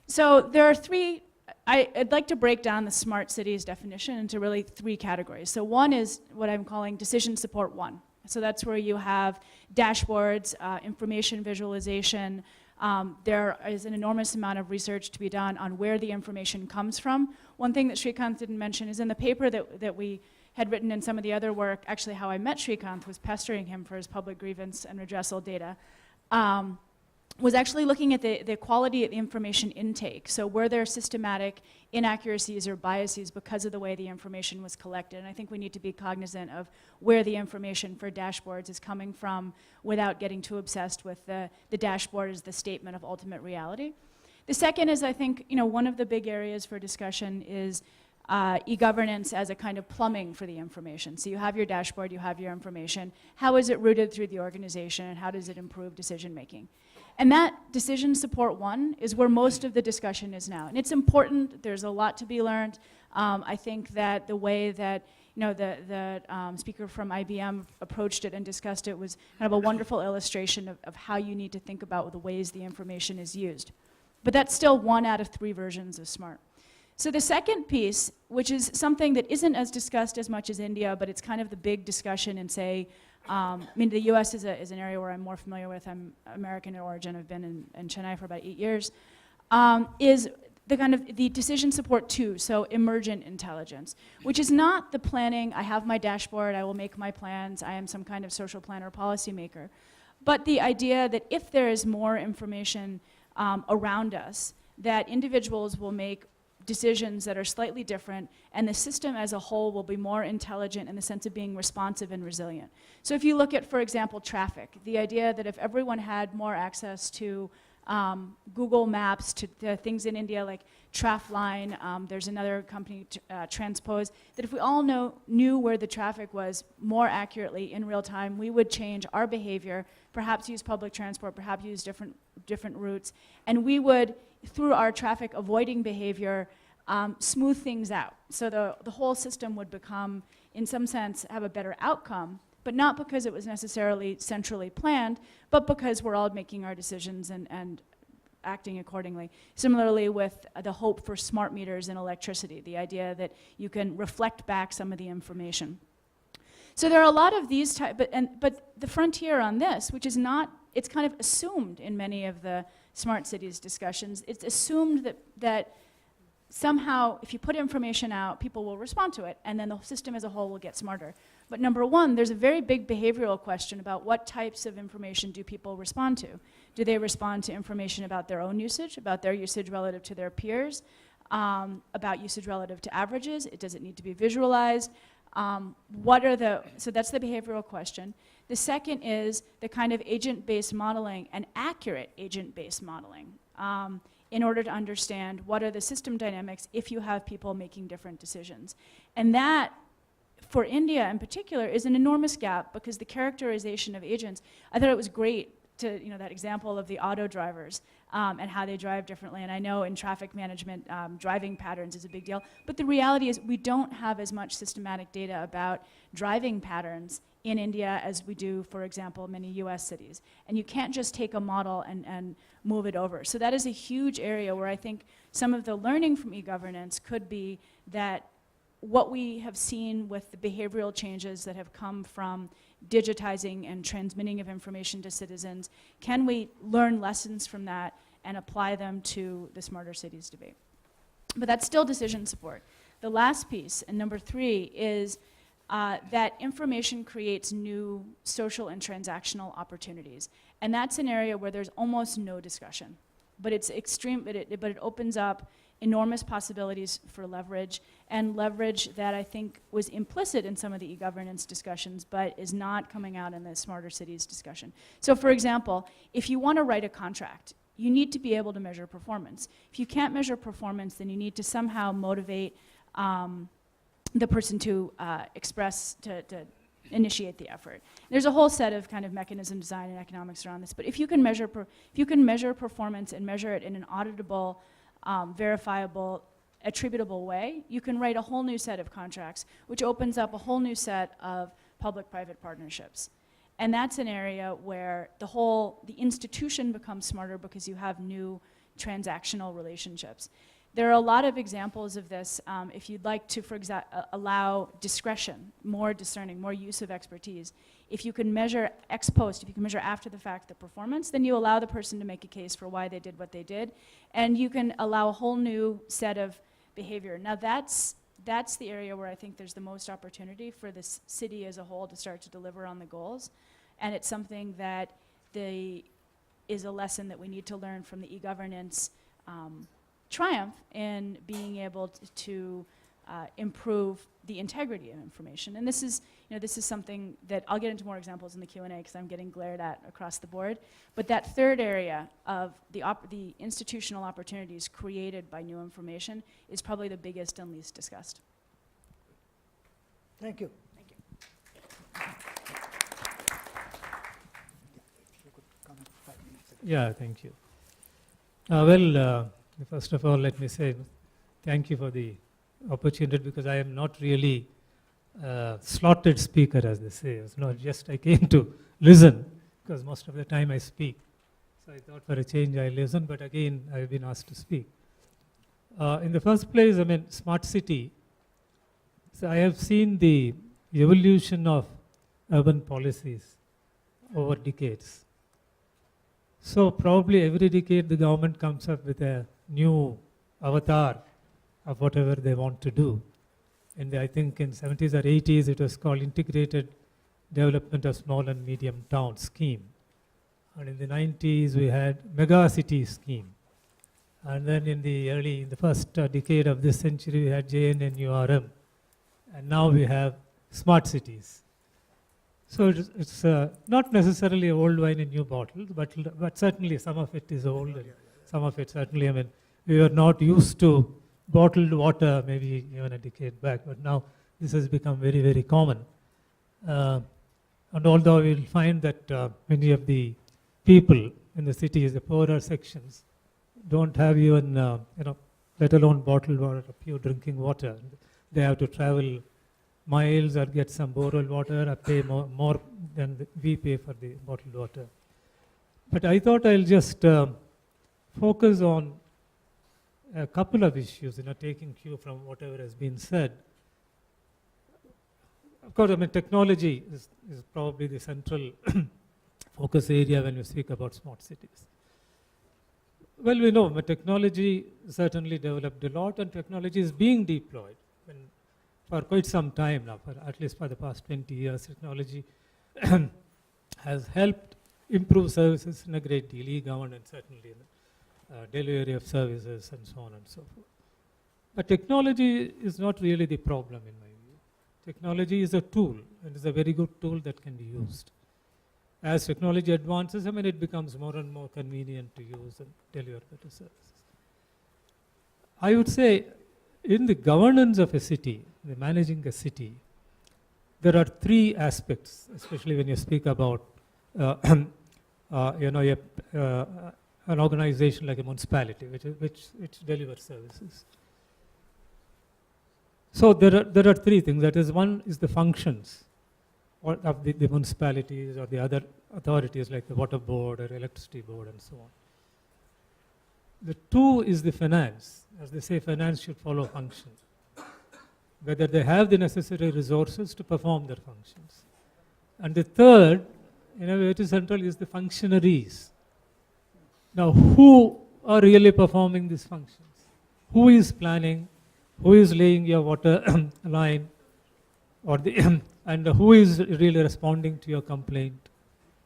Speaker 5: So there are I'd like to break down the smart cities definition into really three categories. So one is what I'm calling decision support one. So that's where you have dashboards, information visualization. There is an enormous amount of research to be done on where the information comes from. One thing that Srikanth didn't mention is in the paper that we had written in some of the other work, actually how I met Srikanth was pestering him for his public grievance and redressal data, was actually looking at the quality of the information intake. So were there systematic inaccuracies or biases because of the way the information was collected? And I think we need to be cognizant of where the information for dashboards is coming from without getting too obsessed with the dashboard as the statement of ultimate reality. The second is, I think, one of the big areas for discussion is e-governance as a kind of plumbing for the information. So you have your dashboard, you have your information. How is it rooted through the organization, and how does it improve decision making? And that decision support one is where most of the discussion is now. And it's important, there's a lot to be learned. I think that the way that the speaker from IBM approached it and discussed it was kind of a wonderful illustration of how you need to think about the ways the information is used. But that's still one out of three versions of SMART. So the second piece, which is something that isn't as discussed as much as India, but it's kind of the big discussion in, say, the US is an area where I'm more familiar with. I'm American in origin. I've been in Chennai for about 8 years. Is the decision support two, so emergent intelligence, which is not the planning, I have my dashboard, I will make my plans, I am some kind of social planner or policymaker, but the idea that if there is more information around us, that individuals will make decisions that are slightly different, and the system as a whole will be more intelligent in the sense of being responsive and resilient. So if you look at, for example, traffic, the idea that if everyone had more access to Google Maps, to the things in India like Trafline, there's another company, Transpose, that if we all knew where the traffic was more accurately in real time, we would change our behavior, perhaps use public transport, perhaps use different routes, and we would, through our traffic avoiding behavior, smooth things out. So the whole system would become, in some sense, have a better outcome, but not because it was necessarily centrally planned, but because we're all making our decisions and acting accordingly. Similarly with the hope for smart meters in electricity, the idea that you can reflect back some of the information. So there are a lot of these type, but the frontier on this, which is not, it's kind of assumed in many of the smart cities discussions, it's assumed that somehow if you put information out, people will respond to it, and then the system as a whole will get smarter. But number one, there's a very big behavioral question about what types of information do people respond to. Do they respond to information about their own usage, about their usage relative to their peers, about usage relative to averages? Does it need to be visualized? So that's the behavioral question. The second is the kind of agent-based modeling and accurate agent-based modeling in order to understand what are the system dynamics if you have people making different decisions. And that, for India in particular, is an enormous gap because the characterization of agents, I thought it was great to, that example of the auto drivers and how they drive differently. And I know in traffic management, driving patterns is a big deal. But the reality is we don't have as much systematic data about driving patterns in India as we do, for example, many US cities. And you can't just take a model and move it over. So that is a huge area where I think some of the learning from eGovernance could be that what we have seen with the behavioral changes that have come from digitizing and transmitting of information to citizens, can we learn lessons from that and apply them to the Smarter Cities debate? But that's still decision support. The last piece, and number 3, is that information creates new social and transactional opportunities. And that's an area where there's almost no discussion. But it's extreme, but it opens up enormous possibilities for leverage, and leverage that I think was implicit in some of the e-governance discussions, but is not coming out in the Smarter Cities discussion. So for example, if you want to write a contract, you need to be able to measure performance. If you can't measure performance, then you need to somehow motivate the person to to initiate the effort. There's a whole set of kind of mechanism design and economics around this, but if you can measure performance and measure it in an auditable, verifiable, attributable way, you can write a whole new set of contracts, which opens up a whole new set of public-private partnerships. And that's an area where the institution becomes smarter because you have new transactional relationships. There are a lot of examples of this. If you'd like to, for example, allow discretion, more discerning, more use of expertise, if you can measure ex post, if you can measure after the fact the performance, then you allow the person to make a case for why they did what they did, and you can allow a whole new set of behavior. Now that's the area where I think there's the most opportunity for this city as a whole to start to deliver on the goals, and it's something that is a lesson that we need to learn from the e-governance triumph in being able to improve the integrity of information. And this is something that I'll get into more examples in the Q&A because I'm getting glared at across the board. But that third area of the institutional opportunities created by new information is probably the biggest and least discussed.
Speaker 2: Thank you.
Speaker 5: Thank you.
Speaker 6: Yeah, thank you. First of all, let me say thank you for the opportunity, because I am not really a slotted speaker, as they say. It's not just I came to listen, because most of the time I speak. So I thought for a change I listen, but again I've been asked to speak. In the first place, smart city. So I have seen the evolution of urban policies over decades. So probably every decade the government comes up with a new avatar of whatever they want to do. And I think in 70s or 80s it was called Integrated Development of Small and Medium Town Scheme. And in the 90s we had Mega City Scheme. And then in the first decade of this century we had JNNURM. And now we have Smart Cities. So it's not necessarily old wine in new bottles, but certainly some of it is old, and some of it certainly, we were not used to bottled water maybe even a decade back, but now this has become very, very common. And although we'll find that many of the people in the cities, the poorer sections, don't have even let alone bottled water, pure drinking water. They have to travel miles or get some borehole water or pay more than we pay for the bottled water. But I thought I'll just focus on a couple of issues, taking cue from whatever has been said. Of course, I mean, technology is probably the central focus area when we speak about smart cities. Well, we know technology certainly developed a lot, and technology is being deployed. For quite some time now, at least for the past 20 years, technology has helped improve services in a great deal, eGovernance certainly, delivery of services and so on and so forth. But technology is not really the problem in my view. Technology is a tool, and is a very good tool that can be used. As technology advances, I mean, it becomes more and more convenient to use and deliver better services. I would say in the governance of a city, the managing a city, there are three aspects, especially when you speak about an organization like a municipality, which delivers services. So there are three things. That is, one is the functions of the municipalities or the other authorities like the water board or electricity board and so on. The two is the finance. As they say, finance should follow function. Whether they have the necessary resources to perform their functions. And the third, in a way it is central, is the functionaries. Now, who are really performing these functions? Who is planning? Who is laying your water line? Or the and who is really responding to your complaint?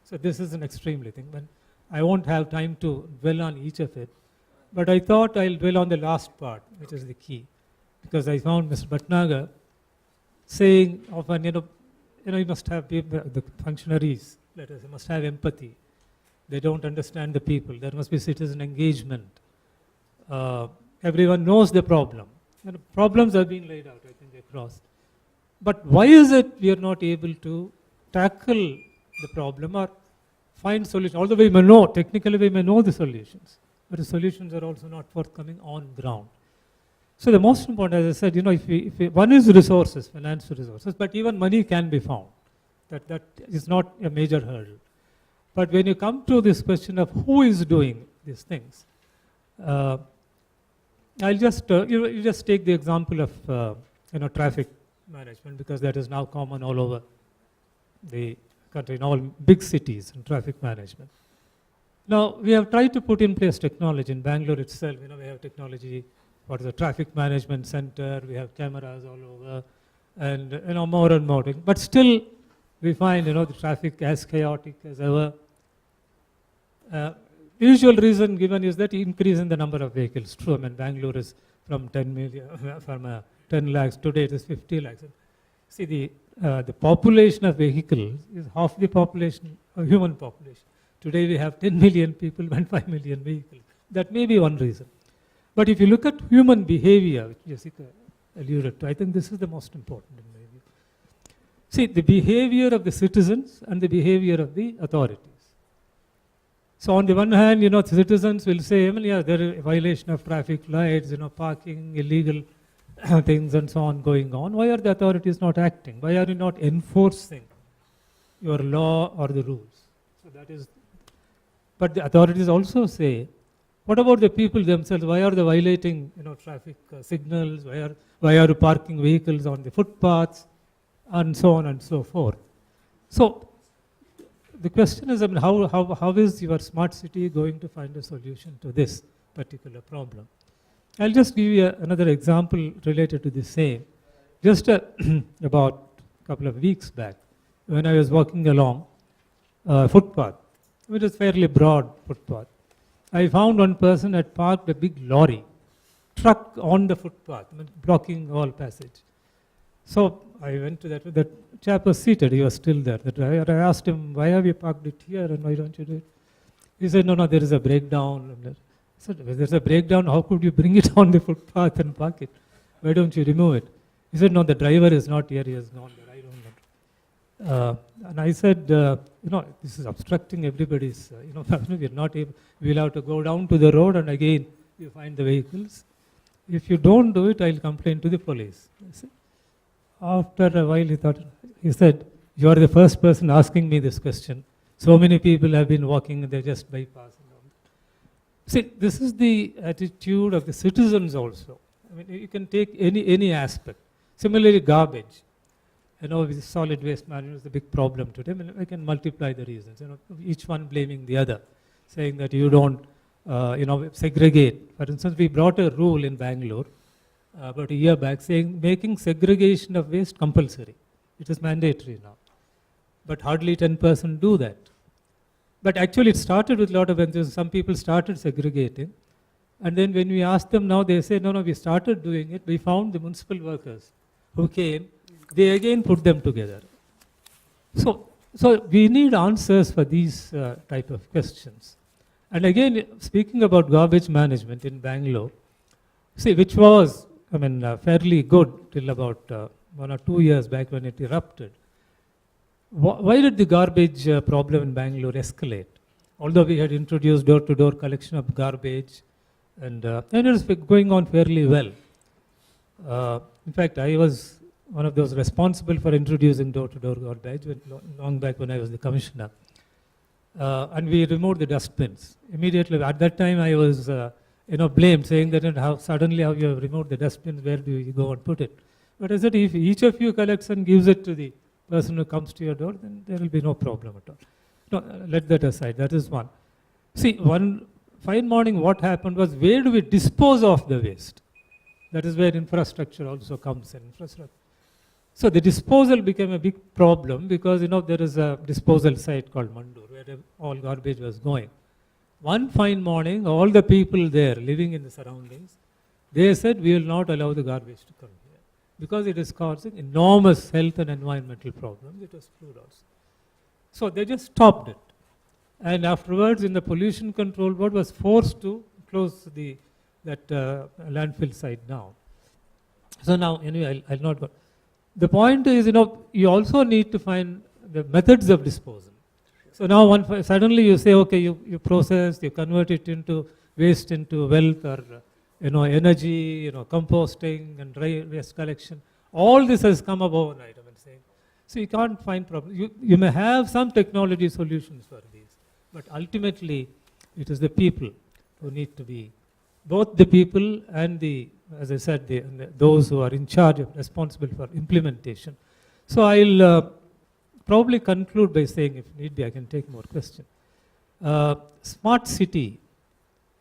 Speaker 6: So this is an extremely thing. But I won't have time to dwell on each of it. But I thought I'll dwell on the last part, which is the key. Because I found Mr. Bhatnagar saying often, you must have people, the functionaries, let us say, must have empathy. They don't understand the people. There must be citizen engagement. Everyone knows the problem. Problems are being laid out, I think, across. But why is it we are not able to tackle the problem or find solutions? Although we may know, technically we may know the solutions, but the solutions are also not forthcoming on ground. So the most important, as I said, if one is resources, financial resources, but even money can be found. That is not a major hurdle. But when you come to this question of who is doing these things, I'll just you just take the example of traffic management, because that is now common all over the country, in all big cities in traffic management. Now we have tried to put in place technology in Bangalore itself. We have technology. What is the traffic management center? We have cameras all over, and more and more. But still, we find the traffic as chaotic as ever. The usual reason given is that increase in the number of vehicles. True, I mean, Bangalore is from 10 lakhs today it is 50 lakhs. See, the population of vehicles is half the population, human population. Today we have 10 million people and 5 million vehicles. That may be one reason. But if you look at human behavior, which Jessica alluded to, I think this is the most important in my view. See, the behavior of the citizens and the behavior of the authorities. So on the one hand, the citizens will say, well, yeah, there is a violation of traffic lights, parking, illegal things and so on going on. Why are the authorities not acting? Why are you not enforcing your law or the rules? So that is, but the authorities also say, what about the people themselves? Why are they violating, traffic signals? Why are you parking vehicles on the footpaths, and so on and so forth? So the question is, how is your smart city going to find a solution to this particular problem? I'll just give you another example related to the same. Just about a couple of weeks back, when I was walking along footpath, which is fairly broad footpath, I found one person had parked a big lorry, truck on the footpath, blocking all passage. So I went to that chap was seated, he was still there. The driver, I asked him, why have you parked it here and why don't you do it? He said, no, there is a breakdown. I said, if there's a breakdown, how could you bring it on the footpath and park it? Why don't you remove it? He said, no, the driver is not here, he has gone there, I don't know. And I said, this is obstructing everybody's, we're not able, we'll have to go down to the road and again you find the vehicles. if you don't do it, I'll complain to the police. I said, after a while, he said, you are the first person asking me this question. So many people have been walking and they're just bypassing. See, this is the attitude of the citizens also. I mean, you can take any aspect. Similarly, garbage. You know, with solid waste management is the big problem today. I mean, I can multiply the reasons. You know, each one blaming the other, saying that you don't, segregate. For instance, we brought a rule in Bangalore about a year back, saying making segregation of waste compulsory. It is mandatory now, but hardly 10% do that. But actually, it started with a lot of enthusiasm. Some people started segregating, and then when we asked them now, they say, no, we started doing it. We found the municipal workers who came. They again put them together. So we need answers for these type of questions. And again, speaking about garbage management in Bangalore, see, which was, fairly good till about 1 or 2 years back when it erupted. Why did the garbage problem in Bangalore escalate? Although we had introduced door-to-door collection of garbage, and it was going on fairly well. In fact, I was one of those responsible for introducing door-to-door garbage long back when I was the commissioner. And we removed the dustbins. Immediately, at that time, I was blamed, saying that how you have removed the dustbins, where do you go and put it? But I said, if each of you collects and gives it to the person who comes to your door, then there will be no problem at all. No, let that aside, that is one. See, one fine morning what happened was, where do we dispose of the waste? That is where infrastructure also comes in. So the disposal became a big problem because there is a disposal site called Mandur where all garbage was going. One fine morning, all the people there living in the surroundings, they said, we will not allow the garbage to come here because it is causing enormous health and environmental problems. It was food also. So they just stopped it. And afterwards, in the pollution control board was forced to close that landfill site now. So now, anyway, I'll not go. The point is, you also need to find the methods of disposal. So now suddenly you say, okay, you process, you convert it into waste into wealth or energy, composting and dry waste collection. All this has come up overnight, saying. So you can't find problems. You may have some technology solutions for these, but ultimately it is the people who need to be, both the people and as I said, those who are in charge of responsible for implementation. So I'll probably conclude by saying, if need be, I can take more questions. Smart city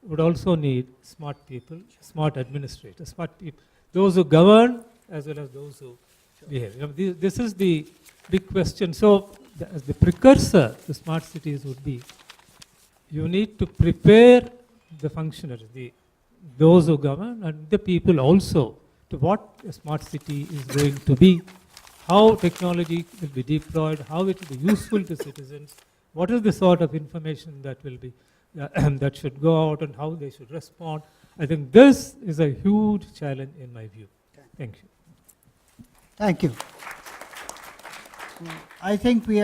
Speaker 6: would also need smart people, smart administrators, smart people, those who govern as well as those who behave. This is the big question. So as the precursor to smart cities would be, you need to prepare the functionaries, those who govern and the people also to what a smart city is going to be, how technology will be deployed, how it will be useful to citizens, what is the sort of information that will be that should go out and how they should respond. I think this is a huge challenge in my view. Thank you.
Speaker 2: Thank you. I think we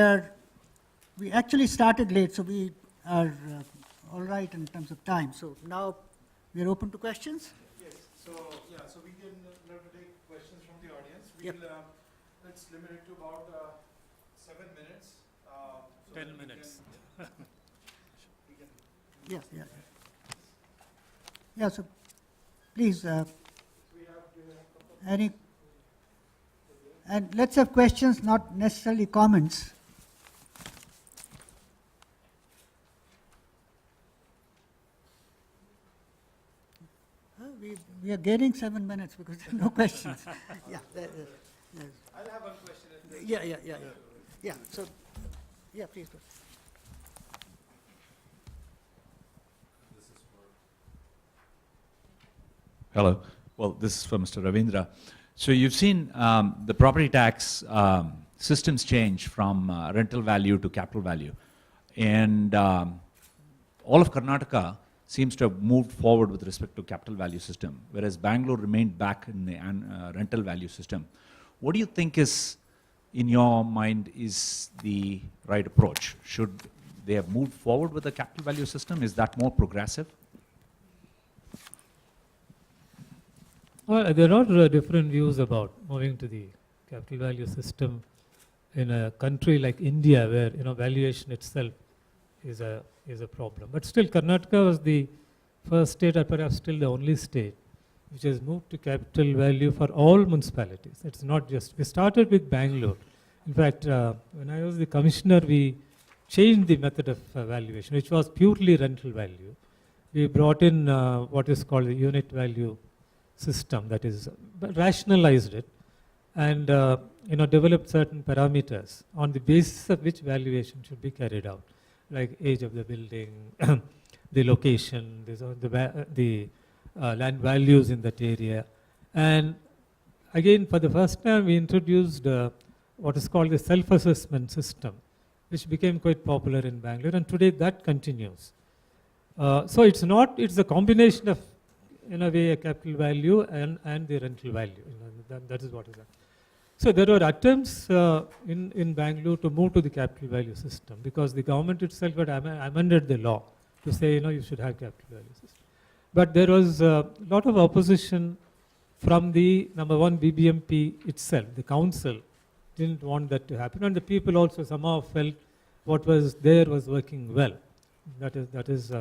Speaker 2: actually started late, so we are all right in terms of time. So now we are open to questions.
Speaker 1: Yes, so we can take questions from the audience. Let's limit it to about 7 minutes.
Speaker 6: 10 minutes.
Speaker 2: Yeah, so please, and let's have questions, not necessarily comments. We are gaining 7 minutes because there are no questions. Yeah.
Speaker 1: I'll have one question.
Speaker 2: Yeah. So, please go.
Speaker 7: Hello. Well, this is for Mr. Ravindra. So you've seen the property tax systems change from rental value to capital value. And all of Karnataka seems to have moved forward with respect to capital value system, whereas Bangalore remained back in the rental value system. What do you think is, in your mind, is the right approach? Should they have moved forward with the capital value system? Is that more progressive?
Speaker 6: Well, there are different views about moving to the capital value system in a country like India, where valuation itself is a problem. But still, Karnataka was the first state, or perhaps still the only state, which has moved to capital value for all municipalities. It's not just. We started with Bangalore. In fact, when I was the commissioner, we changed the method of valuation, which was purely rental value. We brought in what is called the unit value system, that is, rationalized it, and developed certain parameters on the basis of which valuation should be carried out, like age of the building, the location, the land values in that area. And again, for the first time, we introduced what is called the self-assessment system, which became quite popular in Bangalore, and today that continues. So it's a combination of, in a way, a capital value and the rental value. That is what is that. So there were attempts in Bangalore to move to the capital value system, because the government itself had amended the law to say, you should have capital value system. But there was a lot of opposition from the, number one, BBMP itself. The council didn't want that to happen, and the people also somehow felt what was there was working well. That is.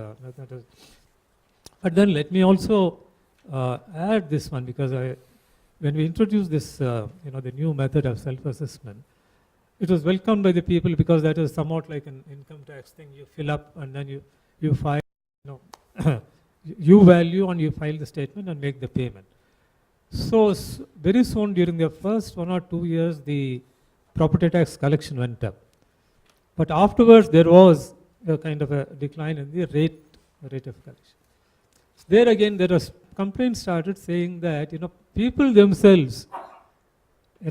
Speaker 6: But then let me also add this one, because when we introduced this, the new method of self-assessment, it was welcomed by the people, because that is somewhat like an income tax thing. You fill up and then you file, you value and you file the statement and make the payment. So very soon, during the first 1 or 2 years, the property tax collection went up. But afterwards, there was a kind of a decline in the rate of collection. There again, there was complaints started saying that people themselves,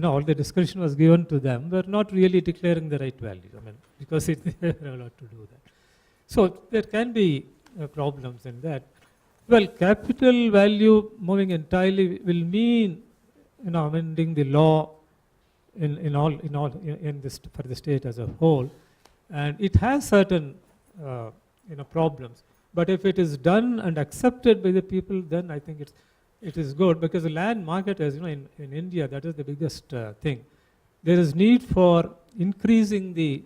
Speaker 6: all the discretion was given to them, were not really declaring the right value. Because they were allowed to do that. So there can be problems in that. Well, capital value moving entirely will mean amending the law in this for the state as a whole, and it has certain problems. But if it is done and accepted by the people, then I think it is good, because the land market, as in India, that is the biggest thing. There is need for increasing the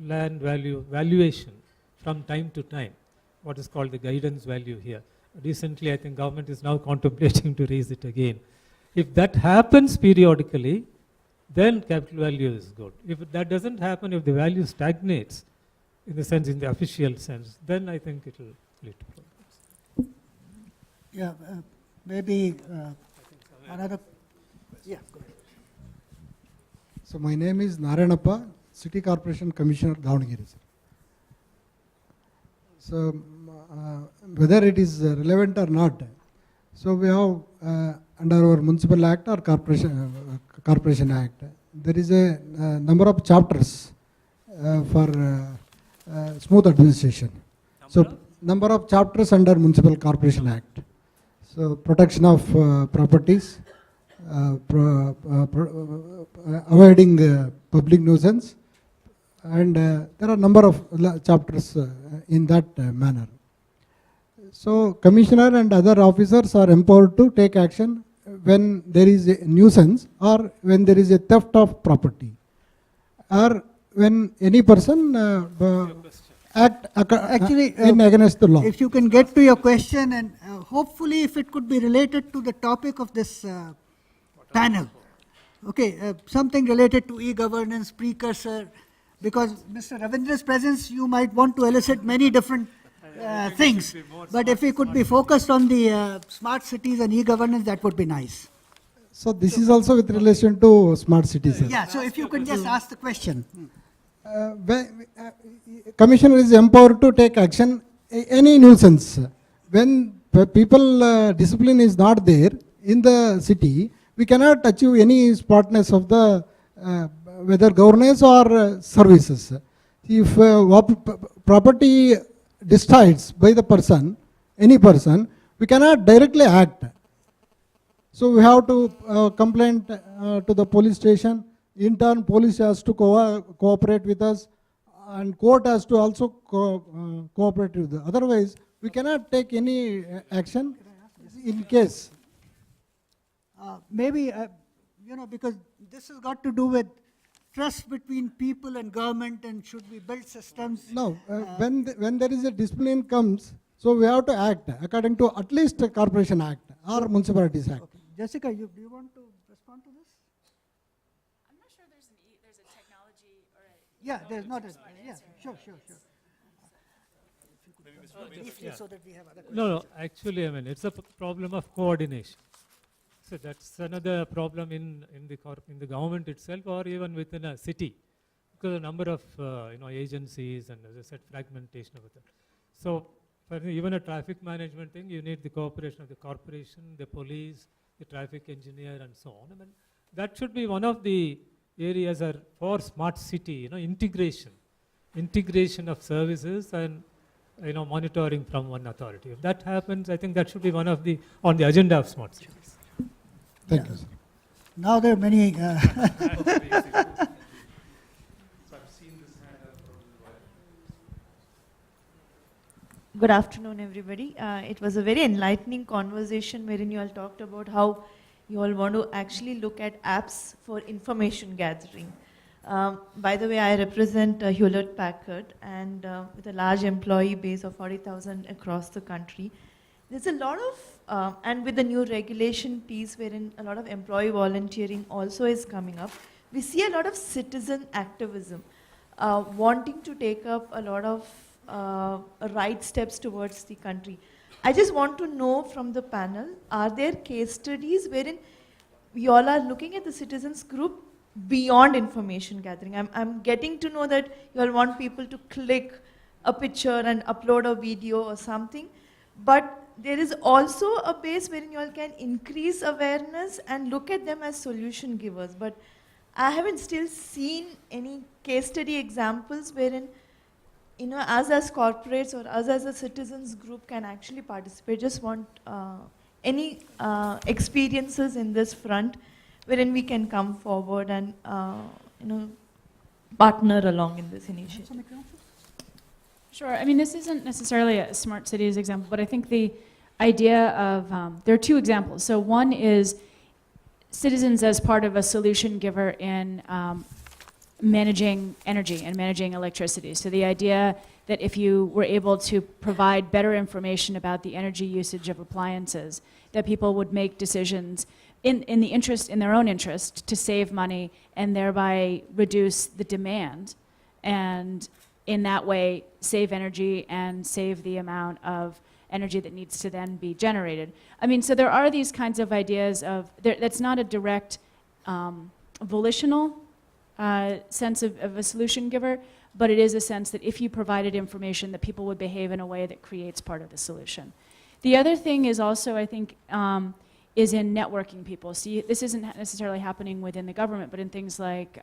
Speaker 6: land valuation from time to time, what is called the guidance value here. Recently, I think government is now contemplating to raise it again. If that happens periodically, then capital value is good. If that doesn't happen, if the value stagnates, in the official sense, then I think it will lead to problems.
Speaker 2: Yeah, maybe another. Yeah. Go ahead.
Speaker 8: So my name is Narayanappa, City Corporation Commissioner, Davangere. So whether it is relevant or not, so we have under our Municipal Act or Corporation Act, there is a number of chapters for smooth administration. So number of chapters under Municipal Corporation Act. So protection of properties, avoiding public nuisance, and there are a number of chapters in that manner. So commissioner and other officers are empowered to take action when there is a nuisance or when there is a theft of property, or when any person act
Speaker 2: Actually,
Speaker 8: against the law.
Speaker 2: if you can get to your question, and hopefully if it could be related to the topic of this panel. Okay, something related to e-governance, precursor, because Mr. Ravindra's presence, you might want to elicit many different things. But if we could be focused on the smart cities and e-governance, that would be nice.
Speaker 8: So this is also with relation to smart cities.
Speaker 2: Yeah, so if you can just ask the question.
Speaker 8: Commissioner is empowered to take action any nuisance. When people discipline is not there in the city, we cannot achieve any smartness of the whether governance or services. If property destroyed by the person, any person, we cannot directly act. So we have to complain to the police station. In turn, police has to cooperate with us, and court has to also cooperate with us. Otherwise, we cannot take any action in case.
Speaker 2: maybe, because this has got to do with trust between people and government, and should we build systems?
Speaker 8: No, when there is a discipline comes, so we have to act according to at least a Corporation Act or Municipalities Act.
Speaker 2: Okay. Jessica, do you want to respond to this?
Speaker 5: I'm not sure there's a technology or a.
Speaker 2: Yeah, there's not a, yeah, sure. Briefly, so that we have other questions.
Speaker 6: No, actually, I mean, it's a problem of coordination. So that's another problem in the government itself, or even within a city, because a number of agencies and, as I said, fragmentation of that. So for even a traffic management thing, you need the cooperation of the corporation, the police, the traffic engineer, and so on. I mean, that should be one of the areas for smart city, integration of services and monitoring from one authority. If that happens, I think that should be one of on the agenda of smart cities.
Speaker 8: Thank you, sir.
Speaker 2: Now there are many,
Speaker 9: Good afternoon, everybody. It was a very enlightening conversation wherein you all talked about how you all want to actually look at apps for information gathering. By the way, I represent Hewlett Packard, and with a large employee base of 40,000 across the country. There's a lot of, and with the new regulation piece wherein a lot of employee volunteering also is coming up, we see a lot of citizen activism, wanting to take up a lot of right steps towards the country. I just want to know from the panel, are there case studies wherein we all are looking at the citizens group beyond information gathering? I'm getting to know that you all want people to click a picture and upload a video or something, but there is also a base wherein you all can increase awareness and look at them as solution givers. But I haven't still seen any case study examples wherein us as corporates or us as a citizens group can actually participate. Just want any experiences in this front wherein we can come forward and partner along in this initiative.
Speaker 5: Sure. I mean, this isn't necessarily a smart cities example, but I think the idea of, there are two examples. So one is citizens as part of a solution giver in managing energy and managing electricity. So the idea that if you were able to provide better information about the energy usage of appliances, that people would make decisions in their own interest to save money and thereby reduce the demand, and in that way save energy and save the amount of energy that needs to then be generated. I mean, so there are these kinds of ideas of, that's not a direct volitional sense of a solution giver, but it is a sense that if you provided information, that people would behave in a way that creates part of the solution. The other thing is also, I think, is in networking people. See, this isn't necessarily happening within the government, but in things like,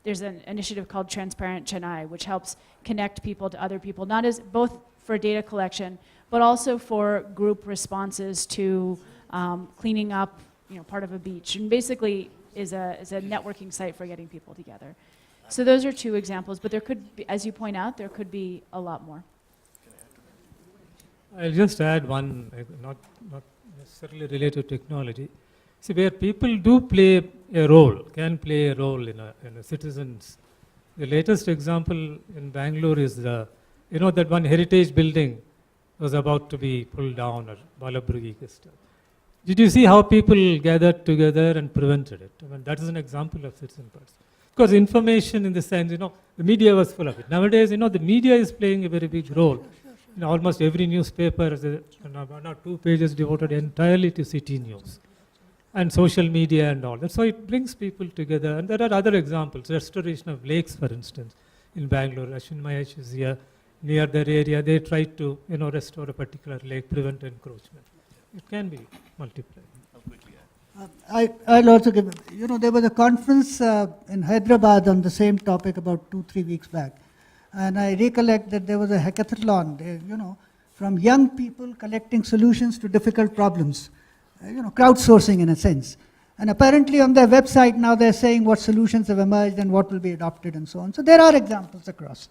Speaker 5: there's an initiative called Transparent Chennai, which helps connect people to other people, not as both for data collection, but also for group responses to cleaning up, part of a beach, and basically is a networking site for getting people together. So those are two examples, but there could be, as you point out, there could be a lot more.
Speaker 6: I'll just add one, not necessarily related to technology. See, where people do play a role, can play a role in a citizens. The latest example in Bangalore is that one heritage building was about to be pulled down, or Balabrigi Crystal. Did you see how people gathered together and prevented it? I mean, that is an example of citizen participation. Because information in the sense, the media was full of it. Nowadays, the media is playing a very big role. Almost every newspaper has one or two pages devoted entirely to city news and social media and all that. So it brings people together. And there are other examples. Restoration of lakes, for instance, in Bangalore. Ashwin Mahesh is here near their area. They try to restore a particular lake, prevent encroachment. It can be multiplied.
Speaker 2: I'll also give, there was a conference in Hyderabad on the same topic about 2-3 weeks back. And I recollect that there was a hackathon, from young people collecting solutions to difficult problems, crowdsourcing in a sense. And apparently on their website now they're saying what solutions have emerged and what will be adopted and so on. So there are examples across.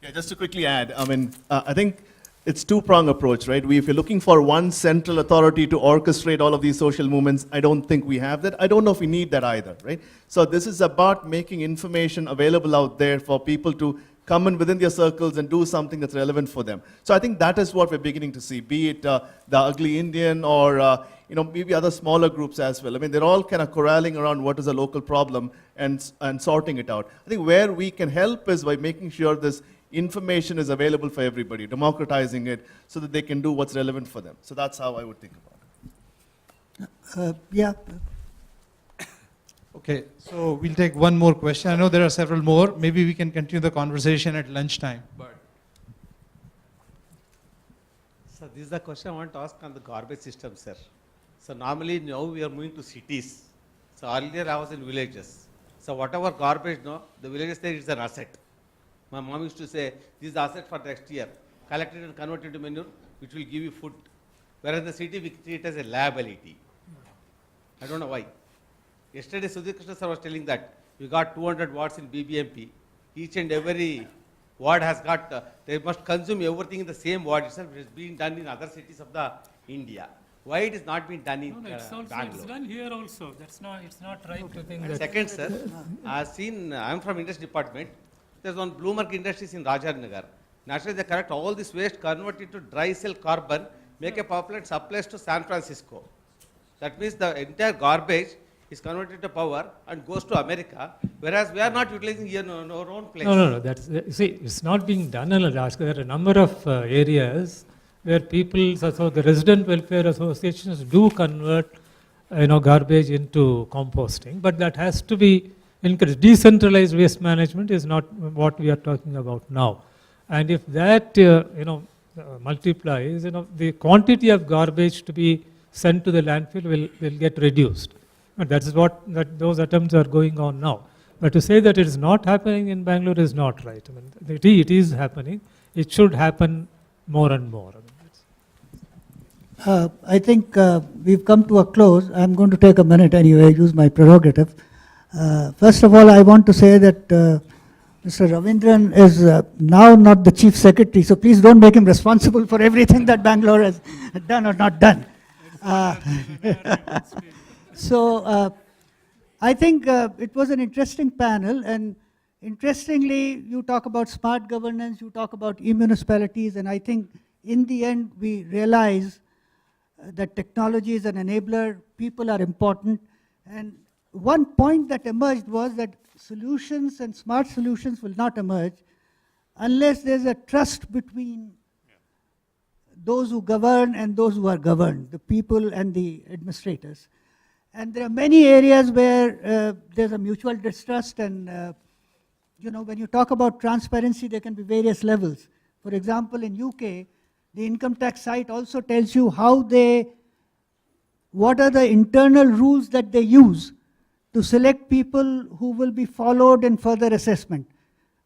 Speaker 4: Yeah, just to quickly add, I mean, I think it's two-prong approach, right? If you're looking for one central authority to orchestrate all of these social movements, I don't think we have that. I don't know if we need that either, right? So this is about making information available out there for people to come in within their circles and do something that's relevant for them. So I think that is what we're beginning to see, be it the Ugly Indian or maybe other smaller groups as well. I mean, they're all kind of corralling around what is a local problem and sorting it out. I think where we can help is by making sure this information is available for everybody, democratizing it so that they can do what's relevant for them. So that's how I would think about it.
Speaker 2: Yeah.
Speaker 10: Okay, so we'll take one more question. I know there are several more. Maybe we can continue the conversation at lunchtime. But
Speaker 11: So this is the question I want to ask on the garbage system, sir. So normally now we are moving to cities. So earlier I was in villages. So whatever garbage, no, the villages there is an asset. My mom used to say, this is asset for next year. Collect it and convert it into manure, which will give you food. Whereas in the city we treat it as a liability. I don't know why. Yesterday Sudhir Krishna sir was telling that we got 200 wards in BBMP. Each and every ward has got, they must consume everything in the same ward itself. It is being done in other cities of the India. Why it is not being done in Bangalore?
Speaker 6: It's done here also. It's not right to think
Speaker 11: And
Speaker 6: that.
Speaker 11: second, sir, I'm from industry department. There's one Bloomberg Industries in Rajarnagar. Naturally, they collect all this waste, convert it to dry cell carbon, make a power plant, supplies to San Francisco. That means the entire garbage is converted to power and goes to America, whereas we are not utilizing here in our own place.
Speaker 6: No. That's see, it's not being done on a large scale. There are a number of areas where people, so the resident welfare associations do convert, garbage into composting, but that has to be encouraged. Decentralized waste management is not what we are talking about now. And if that, multiplies, the quantity of garbage to be sent to the landfill will get reduced. And those attempts are going on now. But to say that it is not happening in Bangalore is not right. I mean, it is happening. It should happen more and more.
Speaker 2: I think we've come to a close. I'm going to take a minute anyway, use my prerogative. First of all, I want to say that Mr. Ravindran is now not the Chief Secretary, so please don't make him responsible for everything that Bangalore has done or not done. So I think it was an interesting panel, and interestingly, you talk about smart governance, you talk about e-municipalities, and I think in the end we realize that technology is an enabler, people are important, and one point that emerged was that solutions and smart solutions will not emerge unless there's a trust between those who govern and those who are governed, the people and the administrators. And there are many areas where there's a mutual distrust, and when you talk about transparency, there can be various levels. For example, in UK, the income tax site also tells you what are the internal rules that they use to select people who will be followed in further assessment.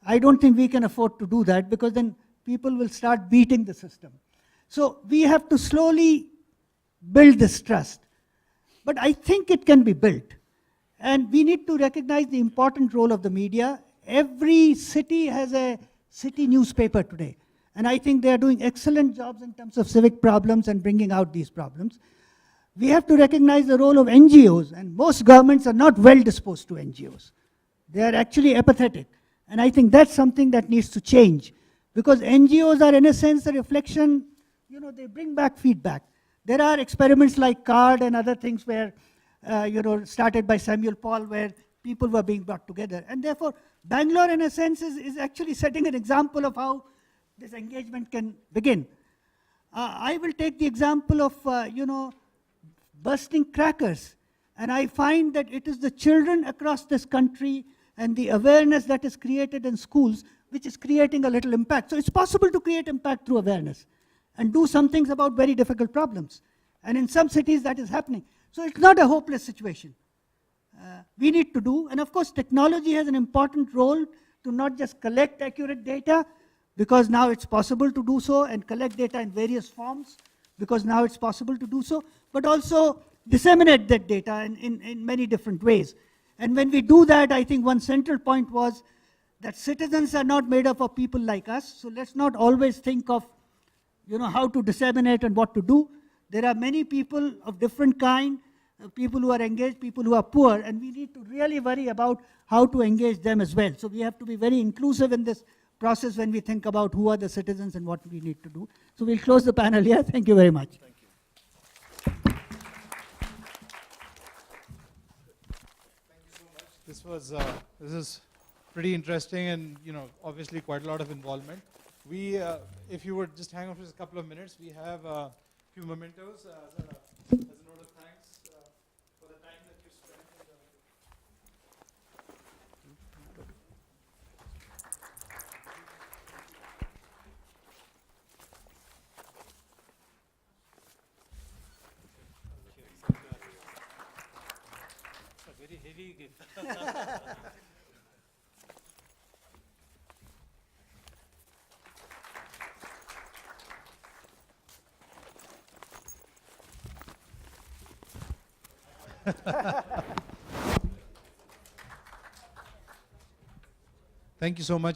Speaker 2: I don't think we can afford to do that, because then people will start beating the system. So we have to slowly build this trust. But I think it can be built. And we need to recognize the important role of the media. Every city has a city newspaper today. And I think they are doing excellent jobs in terms of civic problems and bringing out these problems. We have to recognize the role of NGOs, and most governments are not well disposed to NGOs. They are actually apathetic. And I think that's something that needs to change, because NGOs are in a sense a reflection, they bring back feedback. There are experiments like CARD and other things where, started by Samuel Paul, where people were being brought together. And therefore, Bangalore in a sense is actually setting an example of how this engagement can begin. I will take the example of, bursting crackers. And I find that it is the children across this country and the awareness that is created in schools which is creating a little impact. So it's possible to create impact through awareness and do some things about very difficult problems. And in some cities that is happening. So it's not a hopeless situation. We need to do, and of course technology has an important role to not just collect accurate data, because now it's possible to do so, and collect data in various forms, because now it's possible to do so, but also disseminate that data in many different ways. And when we do that, I think one central point was that citizens are not made up of people like us, so let's not always think of how to disseminate and what to do. There are many people of different kind, people who are engaged, people who are poor, and we need to really worry about how to engage them as well. So we have to be very inclusive in this process when we think about who are the citizens and what we need to do. So we'll close the panel here. Thank you very much.
Speaker 10: This is pretty interesting, and obviously quite a lot of involvement. We, if you would just hang on for just a couple of minutes, we have a few mementos as a note of thanks for the time that you spent.
Speaker 6: It's a very heavy gift.
Speaker 10: Thank you so much.